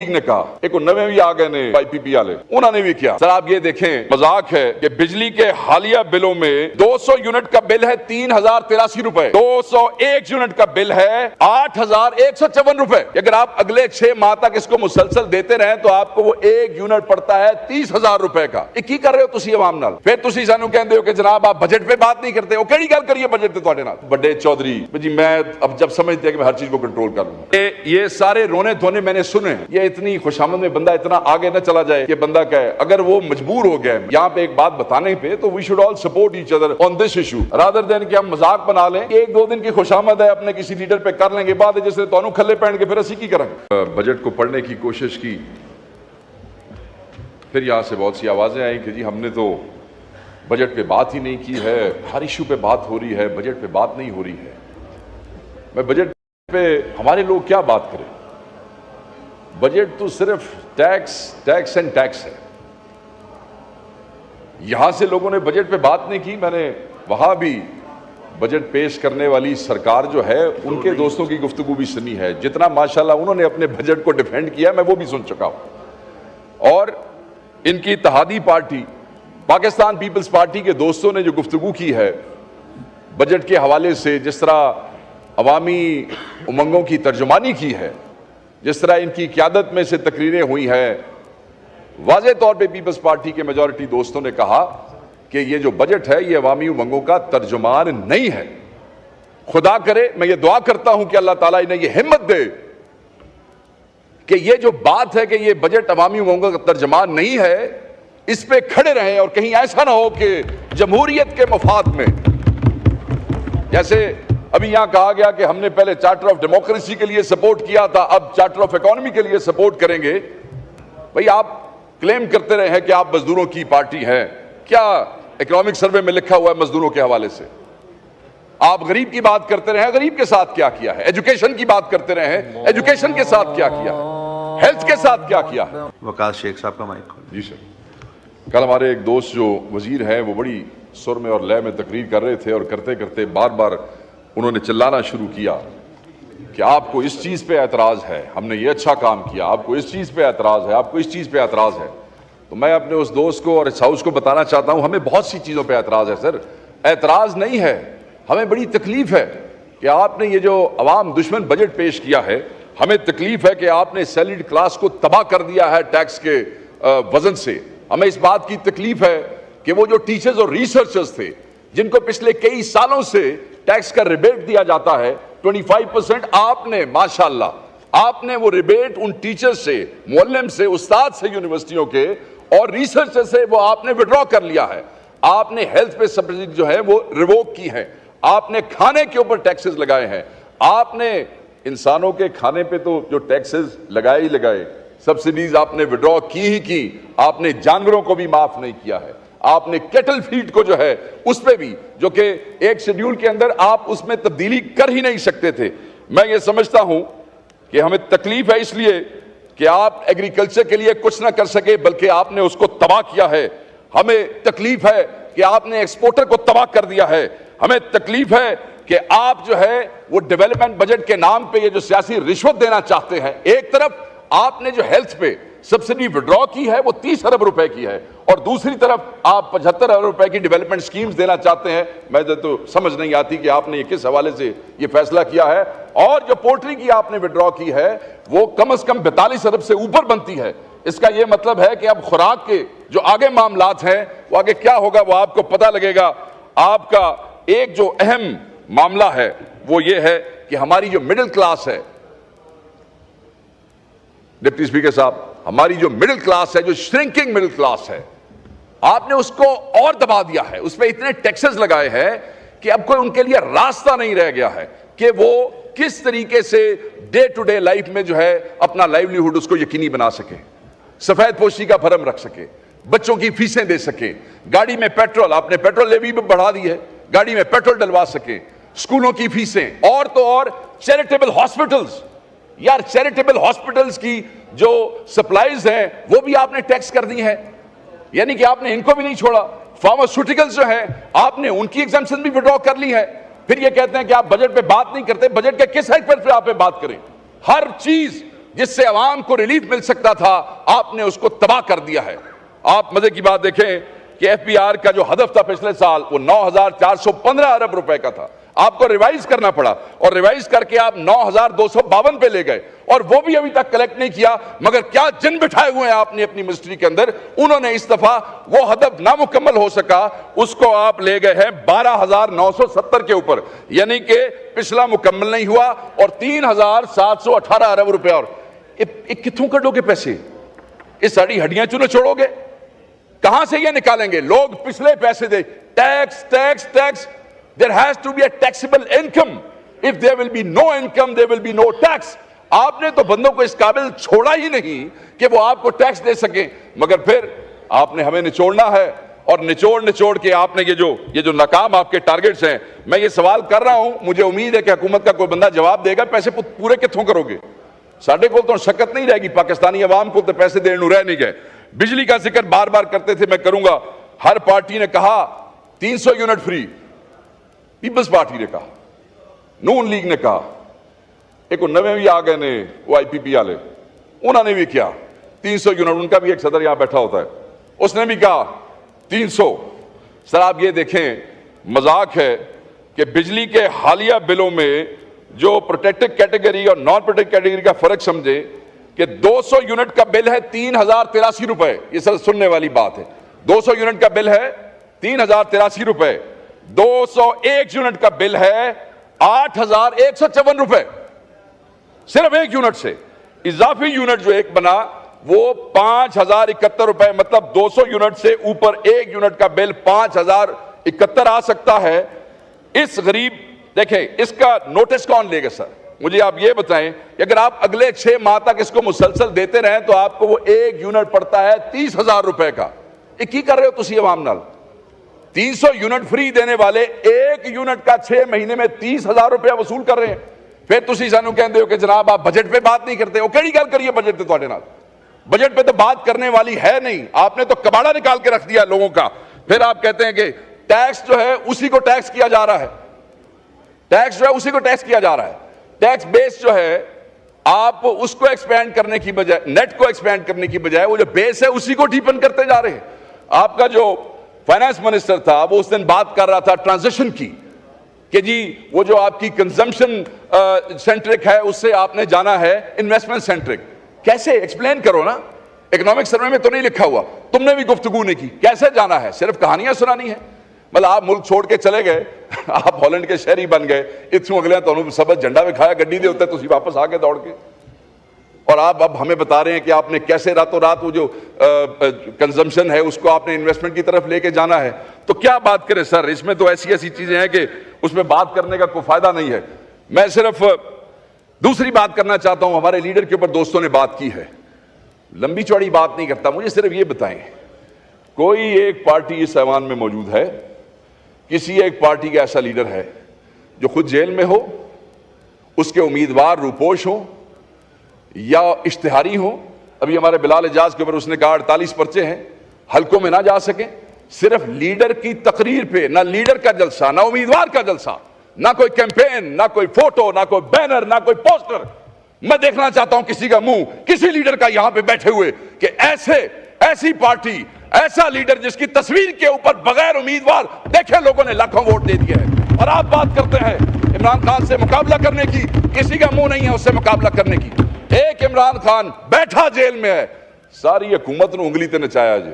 نے کہا ایک نویں بھی آ گئے نے پی پی پی والے انہوں نے بھی کیا. سر آپ یہ دیکھیں مذاق ہے کہ بجلی کے حالیہ بلوں میں 200 یونٹ کا بل ہے 3083 روپے, 201 یونٹ کا بل ہے 8154 روپے. اگر آپ اگلے 6 ماہ تک اس کو مسلسل دیتے رہیں تو آپ کو وہ ایک یونٹ پڑتا ہے 30,000 روپے کا. یہ کی کر رہے ہو تسی عوام نال؟ پھر تسی سانو کہندے ہو کہ جناب آپ بجٹ پہ بات نہیں کرتے ہو. کیڑی گل کریے بجٹ تے تواڈے نال؟ بڑے چودھری جی میں اب جب سمجھتے ہیں کہ میں ہر چیز کو کنٹرول کر لوں. یہ سارے رونے دھونے میں نے سنے. یہ اتنی خوشامد میں بندہ اتنا آگے نہ چلا جائے کہ بندہ کہے اگر وہ مجبور ہو گئے یہاں پہ ایک بات بتانے پہ تو we should all support each other on this issue rather than کہ ہم مذاق بنا لیں. ایک دو دن کی خوشامد ہے اپنے کسی لیڈر پہ کر لیں گے, بعد جیسے تانوں کھلے پہن کے پھر اسی کی کریں. بجٹ کو پڑھنے کی کوشش کی, پھر یہاں سے بہت سی آوازیں آئیں کہ جی ہم نے تو بجٹ پہ بات ہی نہیں کی ہے, ہر ایشو پہ بات ہو رہی ہے, بجٹ پہ بات نہیں ہو رہی ہے. میں بجٹ پہ ہمارے لوگ کیا بات کریں؟ بجٹ تو صرف ٹیکس اینڈ ٹیکس ہے. یہاں سے لوگوں نے بجٹ پہ بات نہیں کی. میں نے وہاں بھی بجٹ پیش کرنے والی سرکار جو ہے ان کے دوستوں کی گفتگو بھی سنی ہے. جتنا ماشاءاللہ انہوں نے اپنے بجٹ کو ڈیفینڈ کیا میں وہ بھی سن چکا ہوں. اور ان کی اتحادی پارٹی پاکستان پیپلز پارٹی کے دوستوں نے جو گفتگو کی ہے بجٹ کے حوالے سے, جس طرح عوامی امنگوں کی ترجمانی کی ہے, جس طرح ان کی قیادت میں سے تقریریں ہوئی ہیں, واضح طور پہ پیپلز پارٹی کے میجورٹی دوستوں نے کہا کہ یہ جو بجٹ ہے یہ عوامی امنگوں کا ترجمان نہیں ہے. خدا کرے, میں یہ دعا کرتا ہوں کہ اللہ تعالیٰ انہیں یہ ہمت دے کہ یہ جو بات ہے کہ یہ بجٹ عوامی امنگوں کا ترجمان نہیں ہے اس پہ کھڑے رہیں, اور کہیں ایسا نہ ہو کہ جمہوریت کے مفاد میں, جیسے ابھی یہاں کہا گیا کہ ہم نے پہلے چارٹر آف ڈیموکریسی کے لیے سپورٹ کیا تھا, اب چارٹر آف اکانومی کے لیے سپورٹ کریں گے. بھئی آپ کلیم کرتے رہے ہیں کہ آپ مزدوروں کی پارٹی ہیں, کیا اکنامک سروے میں لکھا ہوا ہے مزدوروں کے حوالے سے؟ آپ غریب کی بات کرتے رہے ہیں, غریب کے ساتھ کیا کیا ہے؟ ایجوکیشن کی بات کرتے رہے ہیں, ایجوکیشن کے ساتھ کیا کیا ہے؟ ہیلتھ کے ساتھ کیا کیا ہے؟ وقاص شیخ صاحب کا مائک. جی سر. کل ہمارے ایک دوست جو وزیر ہیں وہ بڑی سر میں اور لے میں تقریر کر رہے تھے, اور کرتے کرتے بار بار انہوں نے چلانا شروع کیا کہ آپ کو اس چیز پہ اعتراض ہے, ہم نے یہ اچھا کام کیا, آپ کو اس چیز پہ اعتراض ہے, آپ کو اس چیز پہ اعتراض ہے. تو میں اپنے اس دوست کو اور اس ہاؤس کو بتانا چاہتا ہوں ہمیں بہت سی چیزوں پہ اعتراض ہے سر. اعتراض نہیں ہے, ہمیں بڑی تکلیف ہے کہ آپ نے یہ جو عوام دشمن بجٹ پیش کیا ہے. ہمیں تکلیف ہے کہ آپ نے سیلریڈ کلاس کو تباہ کر دیا ہے ٹیکس کے وزن سے. ہمیں اس بات کی تکلیف ہے کہ وہ جو ٹیچرز اور ریسرچرز تھے جن کو پچھلے کئی سالوں سے ٹیکس کا ریبیٹ دیا جاتا ہے 25%, آپ نے ماشاءاللہ آپ نے وہ ریبیٹ ان ٹیچر سے, معلم سے, استاد سے یونیورسٹیوں کے اور ریسرچر سے وہ آپ نے وڈرا کر لیا ہے. آپ نے ہیلتھ پہ سبسڈی جو ہے وہ ریووک کی ہے. آپ نے کھانے کے اوپر ٹیکسز لگائے ہیں. آپ نے انسانوں کے کھانے پہ تو جو ٹیکسز لگائے ہی لگائے, سبسڈیز آپ نے وڈرا کی. آپ نے جانوروں کو بھی معاف نہیں کیا ہے. آپ نے کیٹل فیڈ کو جو ہے اس پہ بھی, جو کہ ایک شیڈیول کے اندر آپ اس میں تبدیلی کر ہی نہیں سکتے تھے. میں یہ سمجھتا ہوں کہ ہمیں تکلیف ہے اس لیے کہ آپ ایگریکلچر کے لیے کچھ نہ کر سکے بلکہ آپ نے اس کو تباہ کیا ہے. ہمیں تکلیف ہے کہ آپ نے ایکسپورٹر کو تباہ کر دیا ہے. ہمیں تکلیف ہے کہ آپ جو ہے وہ ڈیولپمنٹ بجٹ کے نام پہ یہ جو سیاسی رشوت دینا چاہتے ہیں. ایک طرف آپ نے جو ہیلتھ پہ سبسڈی وڈرا کی ہے وہ 30 ارب روپے کی ہے, اور دوسری طرف آپ 75 ارب روپے کی ڈیولپمنٹ سکیمز دینا چاہتے ہیں. میں تو سمجھ نہیں آتی کہ آپ نے یہ کس حوالے سے یہ فیصلہ کیا ہے. اور جو پولٹری کی آپ نے وڈرا کی ہے وہ کم از کم 42 ارب سے اوپر بنتی ہے. اس کا یہ مطلب ہے کہ اب خوراک کے جو آگے معاملات ہیں وہ آگے کیا ہوگا وہ آپ کو پتہ لگے گا. آپ کا ایک جو اہم معاملہ ہے وہ یہ ہے کہ ہماری جو مڈل کلاس ہے, ڈپٹی اسپیکر صاحب, ہماری جو مڈل کلاس ہے, جو شرنکنگ مڈل کلاس ہے, آپ نے اس کو اور دبا دیا ہے. اس پہ اتنے ٹیکسز لگائے ہیں کہ اب کوئی ان کے لیے راستہ نہیں رہ گیا ہے کہ وہ کس طریقے سے ڈے ٹو ڈے لائف میں جو ہے اپنا لائیولیہوڈ اس کو یقینی بنا سکے, سفید پوشی کا بھرم رکھ سکے, بچوں کی فیسیں دے سکے, گاڑی میں پیٹرول, آپ نے پیٹرول لیوی بھی بڑھا دی ہے, گاڑی میں پیٹرول ڈلوا سکے, اسکولوں کی فیسیں, اور تو اور چیریٹیبل ہاسپٹلز. یار چیریٹیبل ہاسپٹلز کی جو سپلائیز ہیں وہ بھی آپ نے ٹیکس کر دی ہیں, یعنی کہ آپ نے ان کو بھی نہیں چھوڑا. فارماسیوٹیکلز جو ہیں آپ نے ان کی ایگزمپشن بھی وڈرا کر لی ہے. پھر یہ کہتے ہیں کہ آپ بجٹ پہ بات نہیں کرتے. بجٹ کے کس حق پر آپ پہ بات کریں؟ ہر چیز جس سے عوام کو ریلیف مل سکتا تھا، آپ نے اس کو تباہ کر دیا ہے۔ آپ مزے کی بات دیکھیں کہ ایف پی آر کا جو ہدف تھا پچھلے سال وہ 9,415 ارب روپے کا تھا، آپ کو ریوائز کرنا پڑا اور ریوائز کر کے آپ 9,252 پہ لے گئے، اور وہ بھی ابھی تک کلیکٹ نہیں کیا۔ مگر کیا جن بٹھائے ہوئے ہیں آپ نے اپنی منسٹری کے اندر، انہوں نے اس دفعہ وہ ہدف نامکمل ہو سکا، اس کو آپ لے گئے ہیں 12,970 کے اوپر، یعنی کہ پچھلا مکمل نہیں ہوا، اور 3,718 ارب روپے۔ اور کتوں کٹو گے پیسے؟ یہ ساری ہڈیاں چنو چھوڑو گے؟ کہاں سے یہ نکالیں گے؟ لوگ پچھلے پیسے دے، tax tax tax. There has to be a taxable income. If there will be no income, there will be no tax. آپ نے تو بندوں کو اس قابل چھوڑا ہی نہیں کہ وہ آپ کو ٹیکس دے سکیں، مگر پھر آپ نے ہمیں نچوڑنا ہے، اور نچوڑ کے آپ نے یہ جو ناکام آپ کے ٹارگٹس ہیں، میں یہ سوال کر رہا ہوں، مجھے امید ہے کہ حکومت کا کوئی بندہ جواب دے گا، پیسے پورے کتوں کرو گے؟ ساڑھے کو تو شکت نہیں رہے گی، پاکستانی عوام کو تو پیسے دینے رہ نہیں گئے۔ بجلی کا ذکر بار بار کرتے تھے، میں کروں گا۔ ہر پارٹی نے کہا 300 یونٹ فری، پیپلز پارٹی نے کہا، نون لیگ نے کہا، ایک نویں بھی آ گئے نے وہ آئی پی پی والے، انہوں نے بھی کیا 300 یونٹ، ان کا بھی ایک صدر یہاں بیٹھا ہوتا ہے، اس نے بھی کہا 300۔ سر آپ یہ دیکھیں، مذاق ہے کہ بجلی کے حالیہ بلوں میں جو پروٹیکٹڈ کیٹیگری اور نان پروٹیکٹڈ کیٹیگری کا فرق سمجھے کہ 200 یونٹ کا بل ہے 3,083 روپے، یہ سر سننے والی بات ہے، 200 یونٹ کا بل ہے 3,083 روپے، 201 یونٹ کا بل ہے 8,154 روپے، صرف ایک یونٹ سے۔ اضافی یونٹ جو ایک بنا وہ 5,071 روپے، مطلب 200 یونٹ سے اوپر ایک یونٹ کا بل 5,071 آ سکتا ہے۔ اس غریب، دیکھیں اس کا نوٹس کون لے گا؟ سر مجھے آپ یہ بتائیں کہ اگر آپ اگلے 6 ماہ تک اس کو مسلسل دیتے رہیں تو آپ کو وہ ایک یونٹ پڑتا ہے 30,000 روپے کا۔ یہ کی کر رہے ہو تسی عوام نال؟ 300 یونٹ فری دینے والے ایک یونٹ کا 6 مہینے میں 30,000 روپیہ وصول کر رہے ہیں، پھر تسی سانو کہندے ہو کہ جناب آپ بجٹ پہ بات نہیں کرتے ہو۔ کیڑی گل کریے بجٹ پہ؟ تواڈے نال بجٹ پہ تو بات کرنے والی ہے نہیں، آپ نے تو کباڑا نکال کے رکھ دیا لوگوں کا۔ پھر آپ کہتے ہیں کہ ٹیکس جو ہے اسی کو ٹیکس کیا جا رہا ہے، ٹیکس جو ہے اسی کو ٹیکس کیا جا رہا ہے، ٹیکس بیس جو ہے آپ اس کو ایکسپینڈ کرنے کی بجائے، نیٹ کو ایکسپینڈ کرنے کی بجائے وہ جو بیس ہے اسی کو ڈیپن کرتے جا رہے ہیں۔ آپ کا جو فائنانس منسٹر تھا وہ اس دن بات کر رہا تھا ٹرانزیشن کی، کہ جی وہ جو آپ کی کنزمپشن سینٹرک ہے اس سے آپ نے جانا ہے انویسٹمنٹ سینٹرک۔ کیسے؟ ایکسپلین کرو نا، اکنامک سروے میں تو نہیں لکھا ہوا، تم نے بھی گفتگو نہیں کی، کیسے جانا ہے؟ صرف کہانیاں سنانی ہے؟ مطلب آپ ملک چھوڑ کے چلے گئے، آپ ہالینڈ کے شہری بن گئے، اتھوں اگلے تو انہوں سبز جھنڈا دکھایا گڈی دے ہوتے تسی واپس آ کے دوڑ کے، اور آپ اب ہمیں بتا رہے ہیں کہ آپ نے کیسے راتوں رات وہ جو کنزمپشن ہے اس کو آپ نے انویسٹمنٹ کی طرف لے کے جانا ہے۔ تو کیا بات کریں سر، اس میں تو ایسی چیزیں ہیں کہ اس میں بات کرنے کا کوئی فائدہ نہیں ہے۔ میں صرف دوسری بات کرنا چاہتا ہوں، ہمارے لیڈر کے اوپر دوستوں نے بات کی ہے، لمبی چوڑی بات نہیں کرتا، مجھے صرف یہ بتائیں کوئی ایک پارٹی اس ایوان میں موجود ہے، کسی ایک پارٹی کا ایسا لیڈر ہے جو خود جیل میں ہو، اس کے امیدوار روپوش ہوں یا اشتہاری ہوں؟ ابھی ہمارے بلال اعجاز کے اوپر اس نے کہا 48 پرچے ہیں، حلقوں میں نہ جا سکیں، صرف لیڈر کی تقریر پہ، نہ لیڈر کا جلسہ، نہ امیدوار کا جلسہ، نہ کوئی کیمپین، نہ کوئی فوٹو، نہ کوئی بینر، نہ کوئی پوسٹر۔ میں دیکھنا چاہتا ہوں کسی کا منہ، کسی لیڈر کا یہاں پہ بیٹھے ہوئے کہ ایسی پارٹی، ایسا لیڈر جس کی تصویر کے اوپر بغیر امیدوار دیکھے لوگوں نے لاکھوں ووٹ دے دیے ہیں، اور آپ بات کرتے ہیں عمران خان سے مقابلہ کرنے کی، کسی کا منہ نہیں ہے اس سے مقابلہ کرنے کی۔ ایک عمران خان بیٹھا جیل میں ہے، ساری حکومت نے انگلی تے نچایا جی،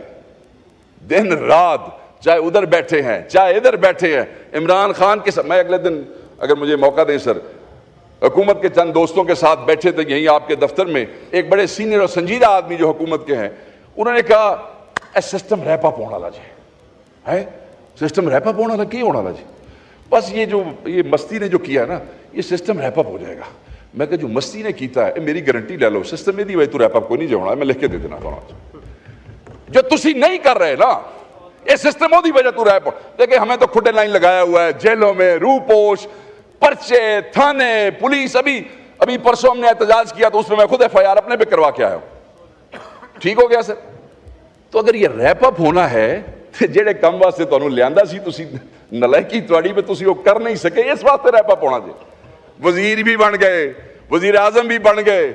دن رات، چاہے ادھر بیٹھے ہیں چاہے ادھر بیٹھے ہیں، عمران خان کے ساتھ۔ میں اگلے دن اگر مجھے موقع دیں سر، حکومت کے چند دوستوں کے ساتھ بیٹھے تھے یہیں آپ کے دفتر میں، ایک بڑے سینئر اور سنجیدہ آدمی جو حکومت کے ہیں، انہوں نے کہا اے سسٹم ریپ اپ ہونا جی، ہے سسٹم ریپ اپ ہونا کی ہونا جی، بس یہ مستی نے جو کیا ہے نا، یہ سسٹم ریپ اپ ہو جائے گا۔ میں کہ جو مستی نے کیتا ہے میری گارنٹی لے لو، سسٹم میں دی وجہ تو ریپ اپ کو نہیں ہونا، میں لکھ کے دے دینا جو تسی نہیں کر رہے نا، یہ سسٹم ہو دی وجہ تو ریپ اپ۔ دیکھیں ہمیں تو کھڈے لائن لگایا ہوا ہے، جیلوں میں روپوش، پرچے، تھانے، پولیس۔ ابھی پرسوں ہم نے احتجاج کیا تو اس میں خود ایف آئی آر اپنے پہ کروا کے آیا ہوں، ٹھیک ہو گیا سر۔ تو اگر یہ ریپ اپ ہونا ہے تو جہے کم واسطے تانوں لیاندا سی تسی نالائکی تواڈی پہ تسی وہ کر نہیں سکے، اس واسطے ریپ اپ ہونا جی۔ وزیر بھی بن گئے، ਵਜ਼ੀਰ ਆਜ਼ਮ ਵੀ ਬਣ ਗਏ,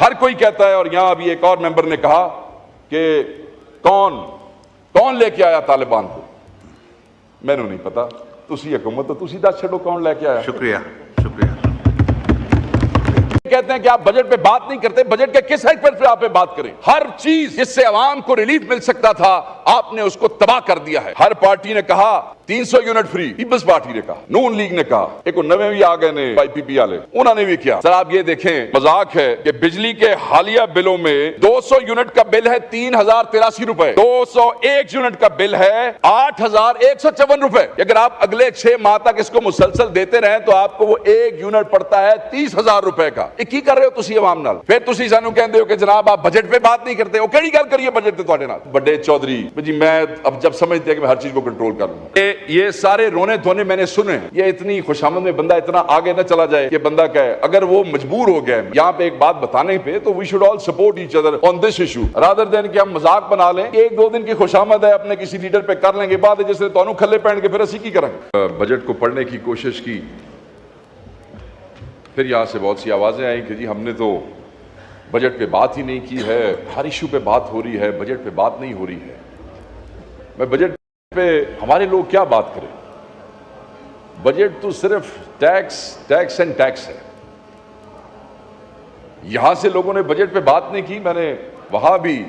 ہر کوئی کہتا ہے, اور یہاں ابھی ایک اور ممبر نے کہا کہ کون لے کے آیا طالبان کو. میں نے نہیں پتا, تسی حکومت تو تسی دس چھڑو کون لے کے آیا. شکریہ. کہتے ہیں کہ آپ بجٹ پہ بات نہیں کرتے, بجٹ کے کس ایسپیکٹ پہ آپ بات کریں. ہر چیز جس سے عوام کو ریلیف مل سکتا تھا آپ نے اس کو تباہ کر دیا ہے. ہر پارٹی نے کہا 300 یونٹ فری, پیپلز پارٹی نے کہا, نون لیگ نے کہا, ایک نویں بھی آ گئے نے PPP والے, انہوں نے بھی کیا. سر آپ یہ دیکھیں, مذاق ہے کہ بجلی کے حالیہ بلوں میں 200 یونٹ کا بل ہے 3083 روپے, 201 یونٹ کا بل ہے 8154 روپے. اگر آپ اگلے 6 ماہ تک اس کو مسلسل دیتے رہیں تو آپ کو وہ ایک یونٹ پڑتا ہے 30,000 روپے کا. کی کر رہے ہو تسی عوام نال؟ پھر تسی سانو کہندے ہو کہ جناب آپ بجٹ پہ بات نہیں کرتے. وہ کیڑی گل کریے بجٹ تے تواڈے نال؟ بڑے چودھری جی میں اب جب سمجھتے ہیں کہ میں ہر چیز کو کنٹرول کر لوں. یہ سارے رونے دھونے میں نے سنے. یہ اتنی خوشامد میں بندہ اتنا آگے نہ چلا جائے کہ بندہ کہے اگر وہ مجبور ہو گئے یہاں پہ ایک بات بتانے پہ تو we should all support each other on this issue rather than کہ ہم مذاق بنا لیں. ایک دو دن کی خوشامد ہے اپنے کسی لیڈر پہ کر لیں گے, بعد جس نے تانوں کھلے پہن کے پھر اسی کی کریں گے. بجٹ کو پڑھنے کی کوشش کی, پھر یہاں سے بہت سی آوازیں آئیں کہ جی ہم نے تو بجٹ پہ بات ہی نہیں کی ہے, ہر ایشو پہ بات ہو رہی ہے, بجٹ پہ بات نہیں ہو رہی ہے. میں بجٹ پہ ہمارے لوگ کیا بات کریں؟ بجٹ تو صرف ٹیکس اینڈ ٹیکس ہے. یہاں سے لوگوں نے بجٹ پہ بات نہیں کی. میں نے وہاں بھی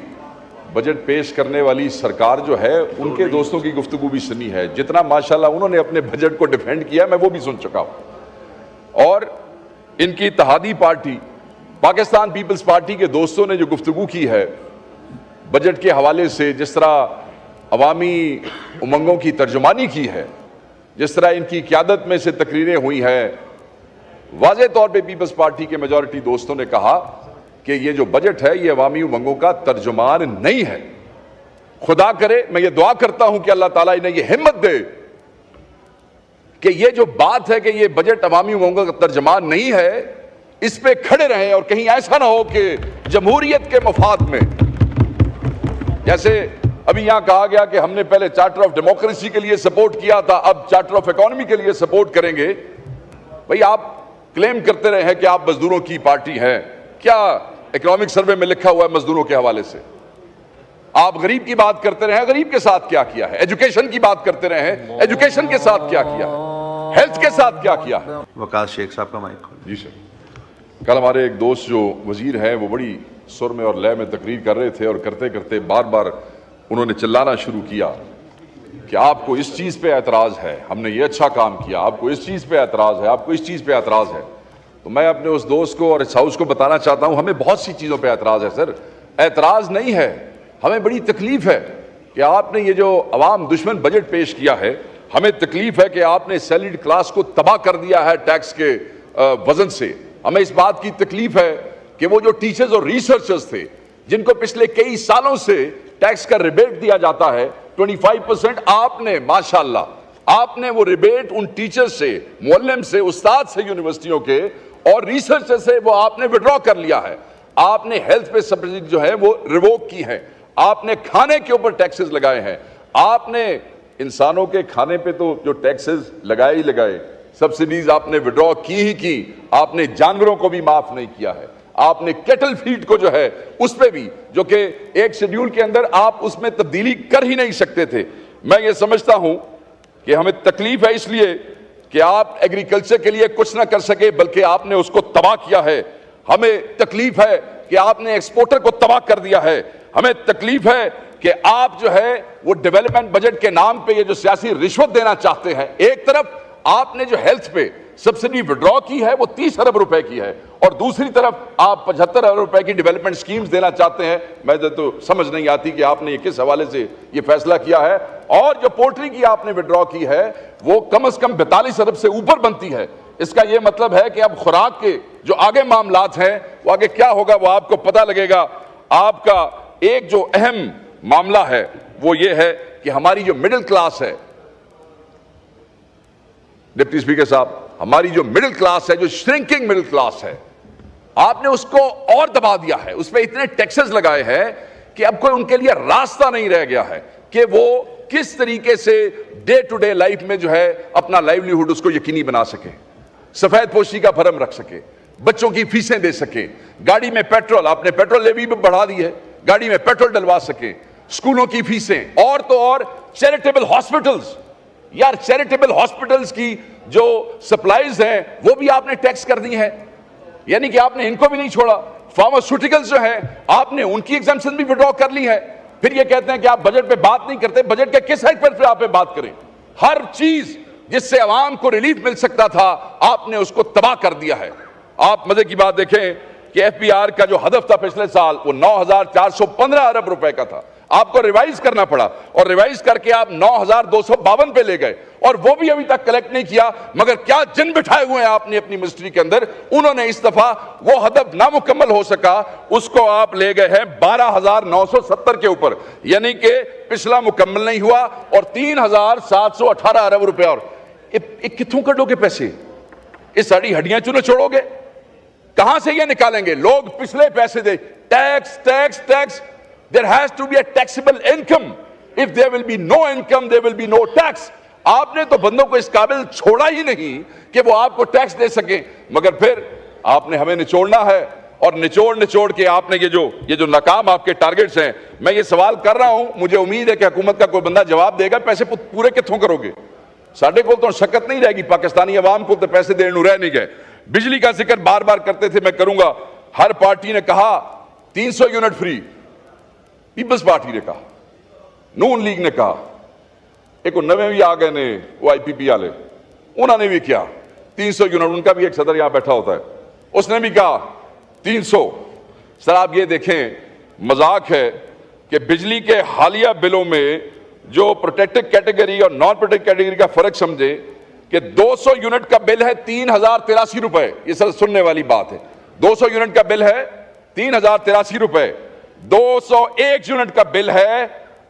بجٹ پیش کرنے والی سرکار جو ہے ان کے دوستوں کی گفتگو بھی سنی ہے. جتنا ماشاءاللہ انہوں نے اپنے بجٹ کو ڈیفینڈ کیا میں وہ بھی سن چکا ہوں. اور ان کی اتحادی پارٹی پاکستان پیپلز پارٹی کے دوستوں نے جو گفتگو کی ہے بجٹ کے حوالے سے, جس طرح عوامی امنگوں کی ترجمانی کی ہے, جس طرح ان کی قیادت میں سے تقریریں ہوئی ہیں, واضح طور پہ پیپلز پارٹی کے میجورٹی دوستوں نے کہا کہ یہ جو بجٹ ہے یہ عوامی امنگوں کا ترجمان نہیں ہے. خدا کرے, میں یہ دعا کرتا ہوں کہ اللہ تعالیٰ انہیں یہ ہمت دے کہ یہ جو بات ہے کہ یہ بجٹ عوامی امنگوں کا ترجمان نہیں ہے, اس پہ کھڑے رہیں. اور کہیں ایسا نہ ہو کہ جمہوریت کے مفاد میں, جیسے ابھی یہاں کہا گیا کہ ہم نے پہلے چارٹر آف ڈیموکریسی کے لیے سپورٹ کیا تھا, اب چارٹر آف اکانومی کے لیے سپورٹ کریں گے. بھئی آپ کلیم کرتے رہے ہیں کہ آپ مزدوروں کی پارٹی ہیں, کیا اکنامک سروے میں لکھا ہوا ہے مزدوروں کے حوالے سے؟ آپ غریب کی بات کرتے رہے ہیں, غریب کے ساتھ کیا کیا ہے؟ ایجوکیشن کی بات کرتے رہے ہیں, ایجوکیشن کے ساتھ کیا کیا ہے؟ ہیلتھ کے ساتھ کیا کیا ہے؟ وقاص شیخ صاحب کا مائک. جی سر. کل ہمارے ایک دوست جو وزیر ہیں وہ بڑی سر میں اور لے میں تقریر کر رہے تھے, اور کرتے کرتے بار بار انہوں نے چلانا شروع کیا کہ آپ کو اس چیز پہ اعتراض ہے, ہم نے یہ اچھا کام کیا, آپ کو اس چیز پہ اعتراض ہے, آپ کو اس چیز پہ اعتراض ہے. تو میں اپنے اس دوست کو اور اس ہاؤس کو بتانا چاہتا ہوں ہمیں بہت سی چیزوں پہ اعتراض ہے سر. اعتراض نہیں ہے, ہمیں بڑی تکلیف ہے کہ آپ نے یہ جو عوام دشمن بجٹ پیش کیا ہے. ہمیں تکلیف ہے کہ آپ نے سیلریڈ کلاس کو تباہ کر دیا ہے ٹیکس کے وزن سے. ہمیں اس بات کی تکلیف ہے کہ وہ جو ٹیچرز اور ریسرچرز تھے جن کو پچھلے کئی سالوں سے ٹیکس کا ریبیٹ دیا جاتا ہے 25%, آپ نے ماشاءاللہ آپ نے وہ ریبیٹ ان ٹیچر سے, معلم سے, استاد سے یونیورسٹیوں کے اور ریسرچر سے وہ آپ نے وڈرا کر لیا ہے. آپ نے ہیلتھ پہ سبسڈی جو ہے وہ ریووک کی ہے. آپ نے کھانے کے اوپر ٹیکسز لگائے ہیں. آپ نے انسانوں کے کھانے پہ تو جو ٹیکسز لگائے ہی لگائے, سبسڈیز آپ نے وڈرا کی ہی کی. آپ نے جانوروں کو بھی معاف نہیں کیا ہے. آپ نے کیٹل فیڈ کو جو ہے اس پہ بھی, جو کہ ایک شیڈیول کے اندر آپ اس میں تبدیلی کر ہی نہیں سکتے تھے. میں یہ سمجھتا ہوں کہ ہمیں تکلیف ہے اس لیے کہ آپ ایگریکلچر کے لیے کچھ نہ کر سکے بلکہ آپ نے اس کو تباہ کیا ہے. ہمیں تکلیف ہے کہ آپ نے ایکسپورٹر کو تباہ کر دیا ہے. ہمیں تکلیف ہے کہ آپ جو ہے وہ ڈیولپمنٹ بجٹ کے نام پہ یہ جو سیاسی رشوت دینا چاہتے ہیں. ایک طرف آپ نے جو ہیلتھ پہ سبسڈی وڈرا کی ہے وہ 30 ارب روپے کی ہے, اور دوسری طرف آپ 75 ارب روپے کی ڈیولپمنٹ سکیمز دینا چاہتے ہیں. میں تو سمجھ نہیں آتی کہ آپ نے یہ کس حوالے سے یہ فیصلہ کیا ہے. اور جو پولٹری کی آپ نے وڈرا کی ہے وہ کم از کم 42 ارب سے اوپر بنتی ہے. اس کا یہ مطلب ہے کہ اب خوراک کے جو آگے معاملات ہیں وہ آگے کیا ہوگا وہ آپ کو پتہ لگے گا. آپ کا ایک جو اہم معاملہ ہے وہ یہ ہے کہ ہماری جو مڈل کلاس ہے, ڈپٹی اسپیکر صاحب, ہماری جو مڈل کلاس ہے, جو شرنکنگ مڈل کلاس ہے, آپ نے اس کو اور دبا دیا ہے. اس پہ اتنے ٹیکسز لگائے ہیں کہ اب کوئی ان کے لیے راستہ نہیں رہ گیا ہے کہ وہ کس طریقے سے ڈے ٹو ڈے لائف میں جو ہے اپنا لائیولیہوڈ اس کو یقینی بنا سکے, سفید پوشی کا بھرم رکھ سکے. بچوں کی فیسیں دے سکیں, گاڑی میں پیٹرول, آپ نے پیٹرول لیوی بھی بڑھا دی ہے, گاڑی میں پیٹرول ڈلوا سکیں, اسکولوں کی فیسیں, اور تو اور چیریٹیبل ہاسپٹلز. یار چیریٹیبل ہاسپٹلز کی جو سپلائیز ہیں وہ بھی آپ نے ٹیکس کر دی ہیں, یعنی کہ آپ نے ان کو بھی نہیں چھوڑا. فارماسیوٹیکلز جو ہیں آپ نے ان کی ایگزمپشن بھی وڈرا کر لی ہے. پھر یہ کہتے ہیں کہ آپ بجٹ پہ بات نہیں کرتے. بجٹ کے کس ہیڈ پہ آپ بات کریں؟ ہر چیز جس سے عوام کو ریلیف مل سکتا تھا آپ نے اس کو تباہ کر دیا ہے. آپ مزے کی بات دیکھیں کہ ایف پی آر کا جو ہدف تھا پچھلے سال وہ 9,415 ارب روپے کا تھا, آپ کو ریوائز کرنا پڑا, اور ریوائز کر کے آپ 9,252 پہ لے گئے, اور وہ بھی ابھی تک کلیکٹ نہیں کیا. مگر کیا جن بٹھائے ہوئے ہیں آپ نے اپنی منسٹری کے اندر. انہوں نے اس دفعہ وہ ہدف نامکمل ہو سکا, اس کو آپ لے گئے ہیں 12,970 کے اوپر, یعنی کہ پچھلا مکمل نہیں ہوا, اور 3,718 ارب روپے. اور کتوں کٹو گے پیسے؟ یہ ساری ہڈیاں چنے چھوڑو گے؟ کہاں سے یہ نکالیں گے؟ لوگ پچھلے پیسے دے, tax tax tax. There has to be a taxable income. If there will be no income, there will be no tax. آپ نے تو بندوں کو اس قابل چھوڑا ہی نہیں کہ وہ آپ کو ٹیکس دے سکیں, مگر پھر آپ نے ہمیں نچوڑنا ہے, اور نچوڑ کے آپ نے یہ جو ناکام آپ کے ٹارگٹس ہیں. میں یہ سوال کر رہا ہوں, مجھے امید ہے کہ حکومت کا کوئی بندہ جواب دے گا, پیسے پورے کتوں کرو گے؟ ساڈے کو تو شکت نہیں رہے گی, پاکستانی عوام کو تو پیسے دینے رہ نہیں گئے. بجلی کا ذکر بار بار کرتے تھے, میں کروں گا. ہر پارٹی نے کہا 300 یونٹ فری, پیپلز پارٹی نے کہا, نون لیگ نے کہا, ایک نویں بھی آ گئے نے وہ آئی پی پی والے, انہوں نے بھی کیا 300 یونٹ. ان کا بھی ایک صدر یہاں بیٹھا ہوتا ہے, اس نے بھی کہا 300. سر آپ یہ دیکھیں, مذاق ہے کہ بجلی کے حالیہ بلوں میں جو پروٹیکٹڈ کیٹیگری اور نان پروٹیکٹڈ کیٹیگری کا فرق سمجھے کہ 200 یونٹ کا بل ہے 3,083 روپے. یہ سر سننے والی بات ہے, 200 یونٹ کا بل ہے 3,083 روپے, 201 یونٹ کا بل ہے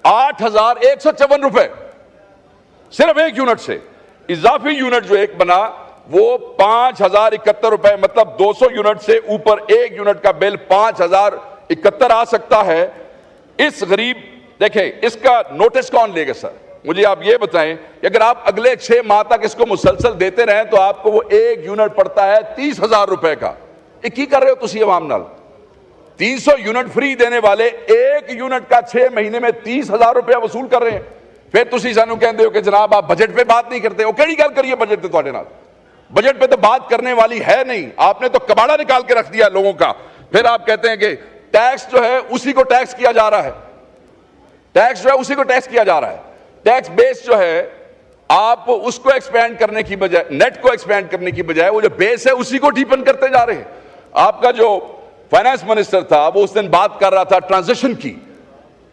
8,154 روپے, صرف ایک یونٹ سے. اضافی یونٹ جو ایک بنا وہ 5,071 روپے, مطلب 200 یونٹ سے اوپر ایک یونٹ کا بل 5,071 آ سکتا ہے. اس غریب, دیکھیں اس کا نوٹس کون لے گا؟ سر مجھے آپ یہ بتائیں کہ اگر آپ اگلے 6 ماہ تک اس کو مسلسل دیتے رہیں تو آپ کو وہ ایک یونٹ پڑتا ہے 30,000 روپے کا. یہ کی کر رہے ہو تسی عوام نال؟ 300 یونٹ فری دینے والے ایک یونٹ کا 6 مہینے میں 30,000 روپیہ وصول کر رہے ہیں. پھر تسی سانو کہندے ہو کہ جناب آپ بجٹ پہ بات نہیں کرتے. وہ کیڑی گل کریے بجٹ پہ؟ تواڈے نال بجٹ پہ تو بات کرنے والی ہے نہیں, آپ نے تو کباڑا نکال کے رکھ دیا لوگوں کا. پھر آپ کہتے ہیں کہ ٹیکس جو ہے اسی کو ٹیکس کیا جا رہا ہے, ٹیکس جو ہے اسی کو ٹیکس کیا جا رہا ہے. ٹیکس بیس جو ہے آپ اس کو ایکسپینڈ کرنے کی بجائے, نیٹ کو ایکسپینڈ کرنے کی بجائے وہ جو بیس ہے اسی کو ڈیپن کرتے جا رہے ہیں. آپ کا جو فائنانس منسٹر تھا وہ اس دن بات کر رہا تھا ٹرانزیشن کی,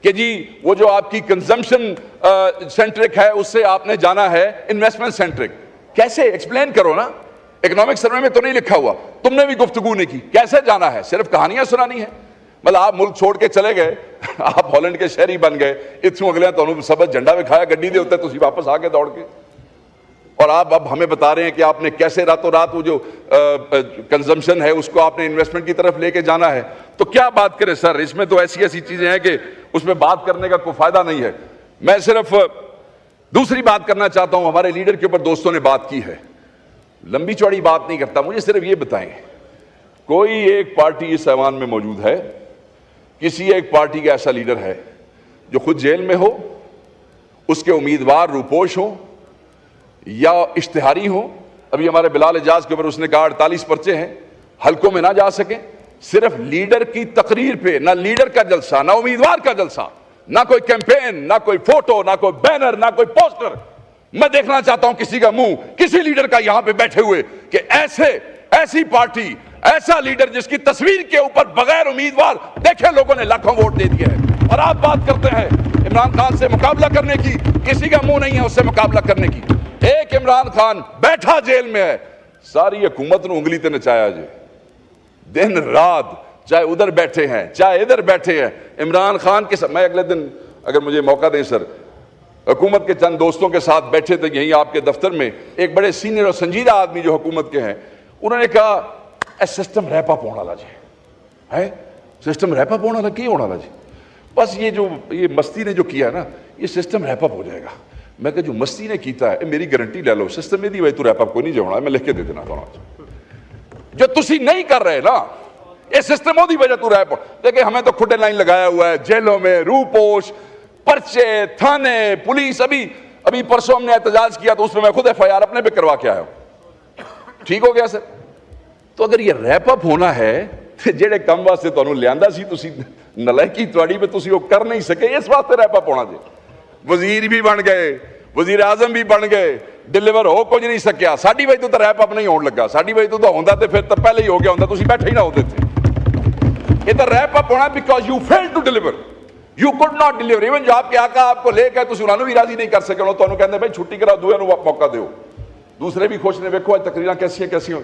کہ جی وہ جو آپ کی کنزمپشن سینٹرک ہے اس سے آپ نے جانا ہے انویسٹمنٹ سینٹرک. کیسے ایکسپلین کرو نا, اکنامک سروے میں تو نہیں لکھا ہوا, تم نے بھی گفتگو نہیں کی, کیسے جانا ہے؟ صرف کہانیاں سنانی ہے. مطلب آپ ملک چھوڑ کے چلے گئے, آپ ہالینڈ کے شہری بن گئے, اتوں اگلے تو سبز جھنڈا دکھایا گڈی دے ہوتے, تسی واپس آ کے دوڑ کے, اور آپ اب ہمیں بتا رہے ہیں کہ آپ نے کیسے راتوں رات وہ جو کنزمپشن ہے اس کو آپ نے انویسٹمنٹ کی طرف لے کے جانا ہے. تو کیا بات کریں سر, اس میں تو ایسی چیزیں ہیں کہ اس میں بات کرنے کا کوئی فائدہ نہیں ہے. میں صرف دوسری بات کرنا چاہتا ہوں, ہمارے لیڈر کے اوپر دوستوں نے بات کی ہے, لمبی چوڑی بات نہیں کرتا. مجھے صرف یہ بتائیں, کوئی ایک پارٹی اس ایوان میں موجود ہے, کسی ایک پارٹی کا ایسا لیڈر ہے جو خود جیل میں ہو, اس کے امیدوار روپوش ہوں یا اشتہاری ہوں؟ ابھی ہمارے بلال اعجاز کے اوپر اس نے کہا 48 پرچے ہیں, حلقوں میں نہ جا سکیں. صرف لیڈر کی تقریر پہ, نہ لیڈر کا جلسہ, نہ امیدوار کا جلسہ, نہ کوئی کیمپین, نہ کوئی فوٹو, نہ کوئی بینر, نہ کوئی پوسٹر. میں دیکھنا چاہتا ہوں کسی کا منہ, کسی لیڈر کا یہاں پہ بیٹھے ہوئے کہ ایسی پارٹی, ایسا لیڈر جس کی تصویر کے اوپر بغیر امیدوار دیکھے لوگوں نے لاکھوں ووٹ دے دیے ہیں, اور آپ بات کرتے ہیں عمران خان سے مقابلہ کرنے کی. کسی کا منہ نہیں ہے اس سے مقابلہ کرنے کی. ایک عمران خان بیٹھا جیل میں ہے, ساری حکومت نے انگلی تے نچایا جی, دن رات, چاہے ادھر بیٹھے ہیں چاہے ادھر بیٹھے ہیں. عمران خان کے ساتھ میں اگلے دن, اگر مجھے موقع دیں سر, حکومت کے چند دوستوں کے ساتھ بیٹھے تھے یہیں آپ کے دفتر میں. ایک بڑے سینئر اور سنجیدہ آدمی جو حکومت کے ہیں, انہوں نے کہا سسٹم ریپ اپ ہونا جی ہے, سسٹم ریپ اپ ہونا کی ہونا جی, بس یہ مستی نے جو کیا نا یہ سسٹم ریپ اپ ہو جائے گا. میں کہ جو مستی نے کیتا ہے میری گارنٹی لے لو, سسٹم میں دی وجہ تو ریپ اپ کو نہیں جو ہونا, میں لکھ کے دے دینا. جو تسی نہیں کر رہے نا یہ سسٹم دی وجہ تو رہ پڑ دیکھیں ہمیں تو کھڈے لائن لگایا ہوا ہے جیلوں میں روح پوش پرچے تھانے پولیس ابھی پرسوں ہم نے احتجاج کیا تو اس میں میں خود ایف آئی آر اپنے پہ کروا کے آیا ہوں ٹھیک ہو گیا سر تو اگر یہ ریپ اپ ہونا ہے جہے کم واسطے تمہیں لیا سی تسی نلائکی تواڈی پہ تسی وہ کر نہیں سکے اس واسطے ریپ اپ ہونا چاہیے وزیر بھی بن گئے وزیر اعظم بھی بن گئے ڈیلیور ہو کچھ نہیں سکیا ساڈی وجہ تو ریپ اپ نہیں ہونے لگا ساڈی وجہ تو ہوندا تے پھر تو پہلے ہی ہو گیا ہوندا تسی بیٹھے ہی نہ ہوتے تھے یہ تو ریپ اپ ہونا because you fail to deliver you could not deliver even جو آپ کے آقا آپ کو لے گئے تسی انہاں نوں بھی راضی نہیں کر سکے انہوں تانوں کہندے بھائی چھٹی کرا دوے نوں موقع دیو دوسرے بھی خوش نے دیکھو آج تقریراں کیسی ہیں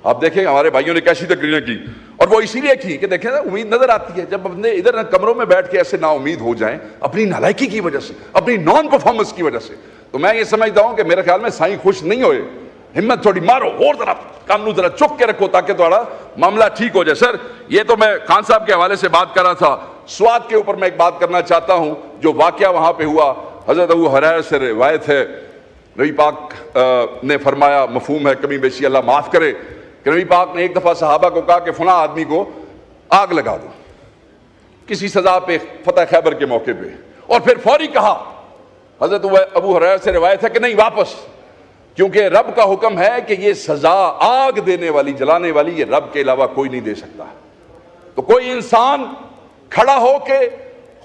آپ دیکھیں ہمارے بھائیوں نے کیسی تقریریں کی اور وہ اسی لیے کی کہ دیکھیں نا امید نظر آتی ہے جب بندے ادھر کمروں میں بیٹھ کے ایسے نا امید ہو جائیں اپنی نالائکی کی وجہ سے اپنی نان پرفارمنس کی وجہ سے تو میں یہ سمجھتا ہوں کہ میرے خیال میں سائیں خوش نہیں ہوئے ہمت تھوڑی مارو اور ذرا کام نو ذرا چک کے رکھو تاکہ تھوڑا معاملہ ٹھیک ہو جائے سر یہ تو میں خان صاحب کے حوالے سے بات کر رہا تھا سوات کے اوپر میں ایک بات کرنا چاہتا ہوں جو واقعہ وہاں پہ ہوا حضرت ابو ہریرہ سے روایت ہے نبی پاک نے فرمایا مفہوم ہے کمی بیشی اللہ معاف کرے کہ نبی پاک نے ایک دفعہ صحابہ کو کہا کہ فلاں آدمی کو آگ لگا دو کسی سزا پہ فتح خیبر کے موقع پہ اور پھر فوری کہا حضرت ابو ہریرہ سے روایت ہے کہ نہیں واپس کیونکہ رب کا حکم ہے کہ یہ سزا آگ دینے والی جلانے والی یہ رب کے علاوہ کوئی نہیں دے سکتا تو کوئی انسان کھڑا ہو کے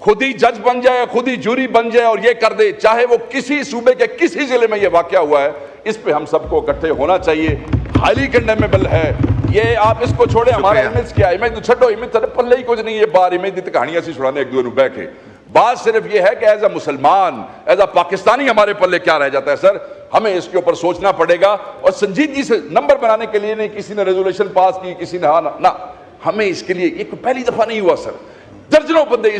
خود ہی جج بن جائے خود ہی جوری بن جائے اور یہ کر دے چاہے وہ کسی صوبے کے کسی ضلع میں یہ واقعہ ہوا ہے اس پہ ہم سب کو اکٹھے ہونا چاہیے ہائیلی کنڈیمیبل ہے یہ آپ اس کو چھوڑیں ہمارا امیج کیا ہے امیج تو چھڈو امیج تھے پلے ہی کچھ نہیں ہے بار امیج دی کہانیاں سی سنانے ایک دوسرے بہ کے بات صرف یہ ہے کہ ایز اے مسلمان ایز اے پاکستانی ہمارے پلے کیا رہ جاتا ہے سر ہمیں اس کے اوپر سوچنا پڑے گا اور سنجیدگی سے نمبر بنانے کے لیے نہیں کسی نے ریزولوشن پاس کی کسی نے نہ ہمیں اس کے لیے یہ پہلی دفعہ نہیں ہوا سر درجنوں بندے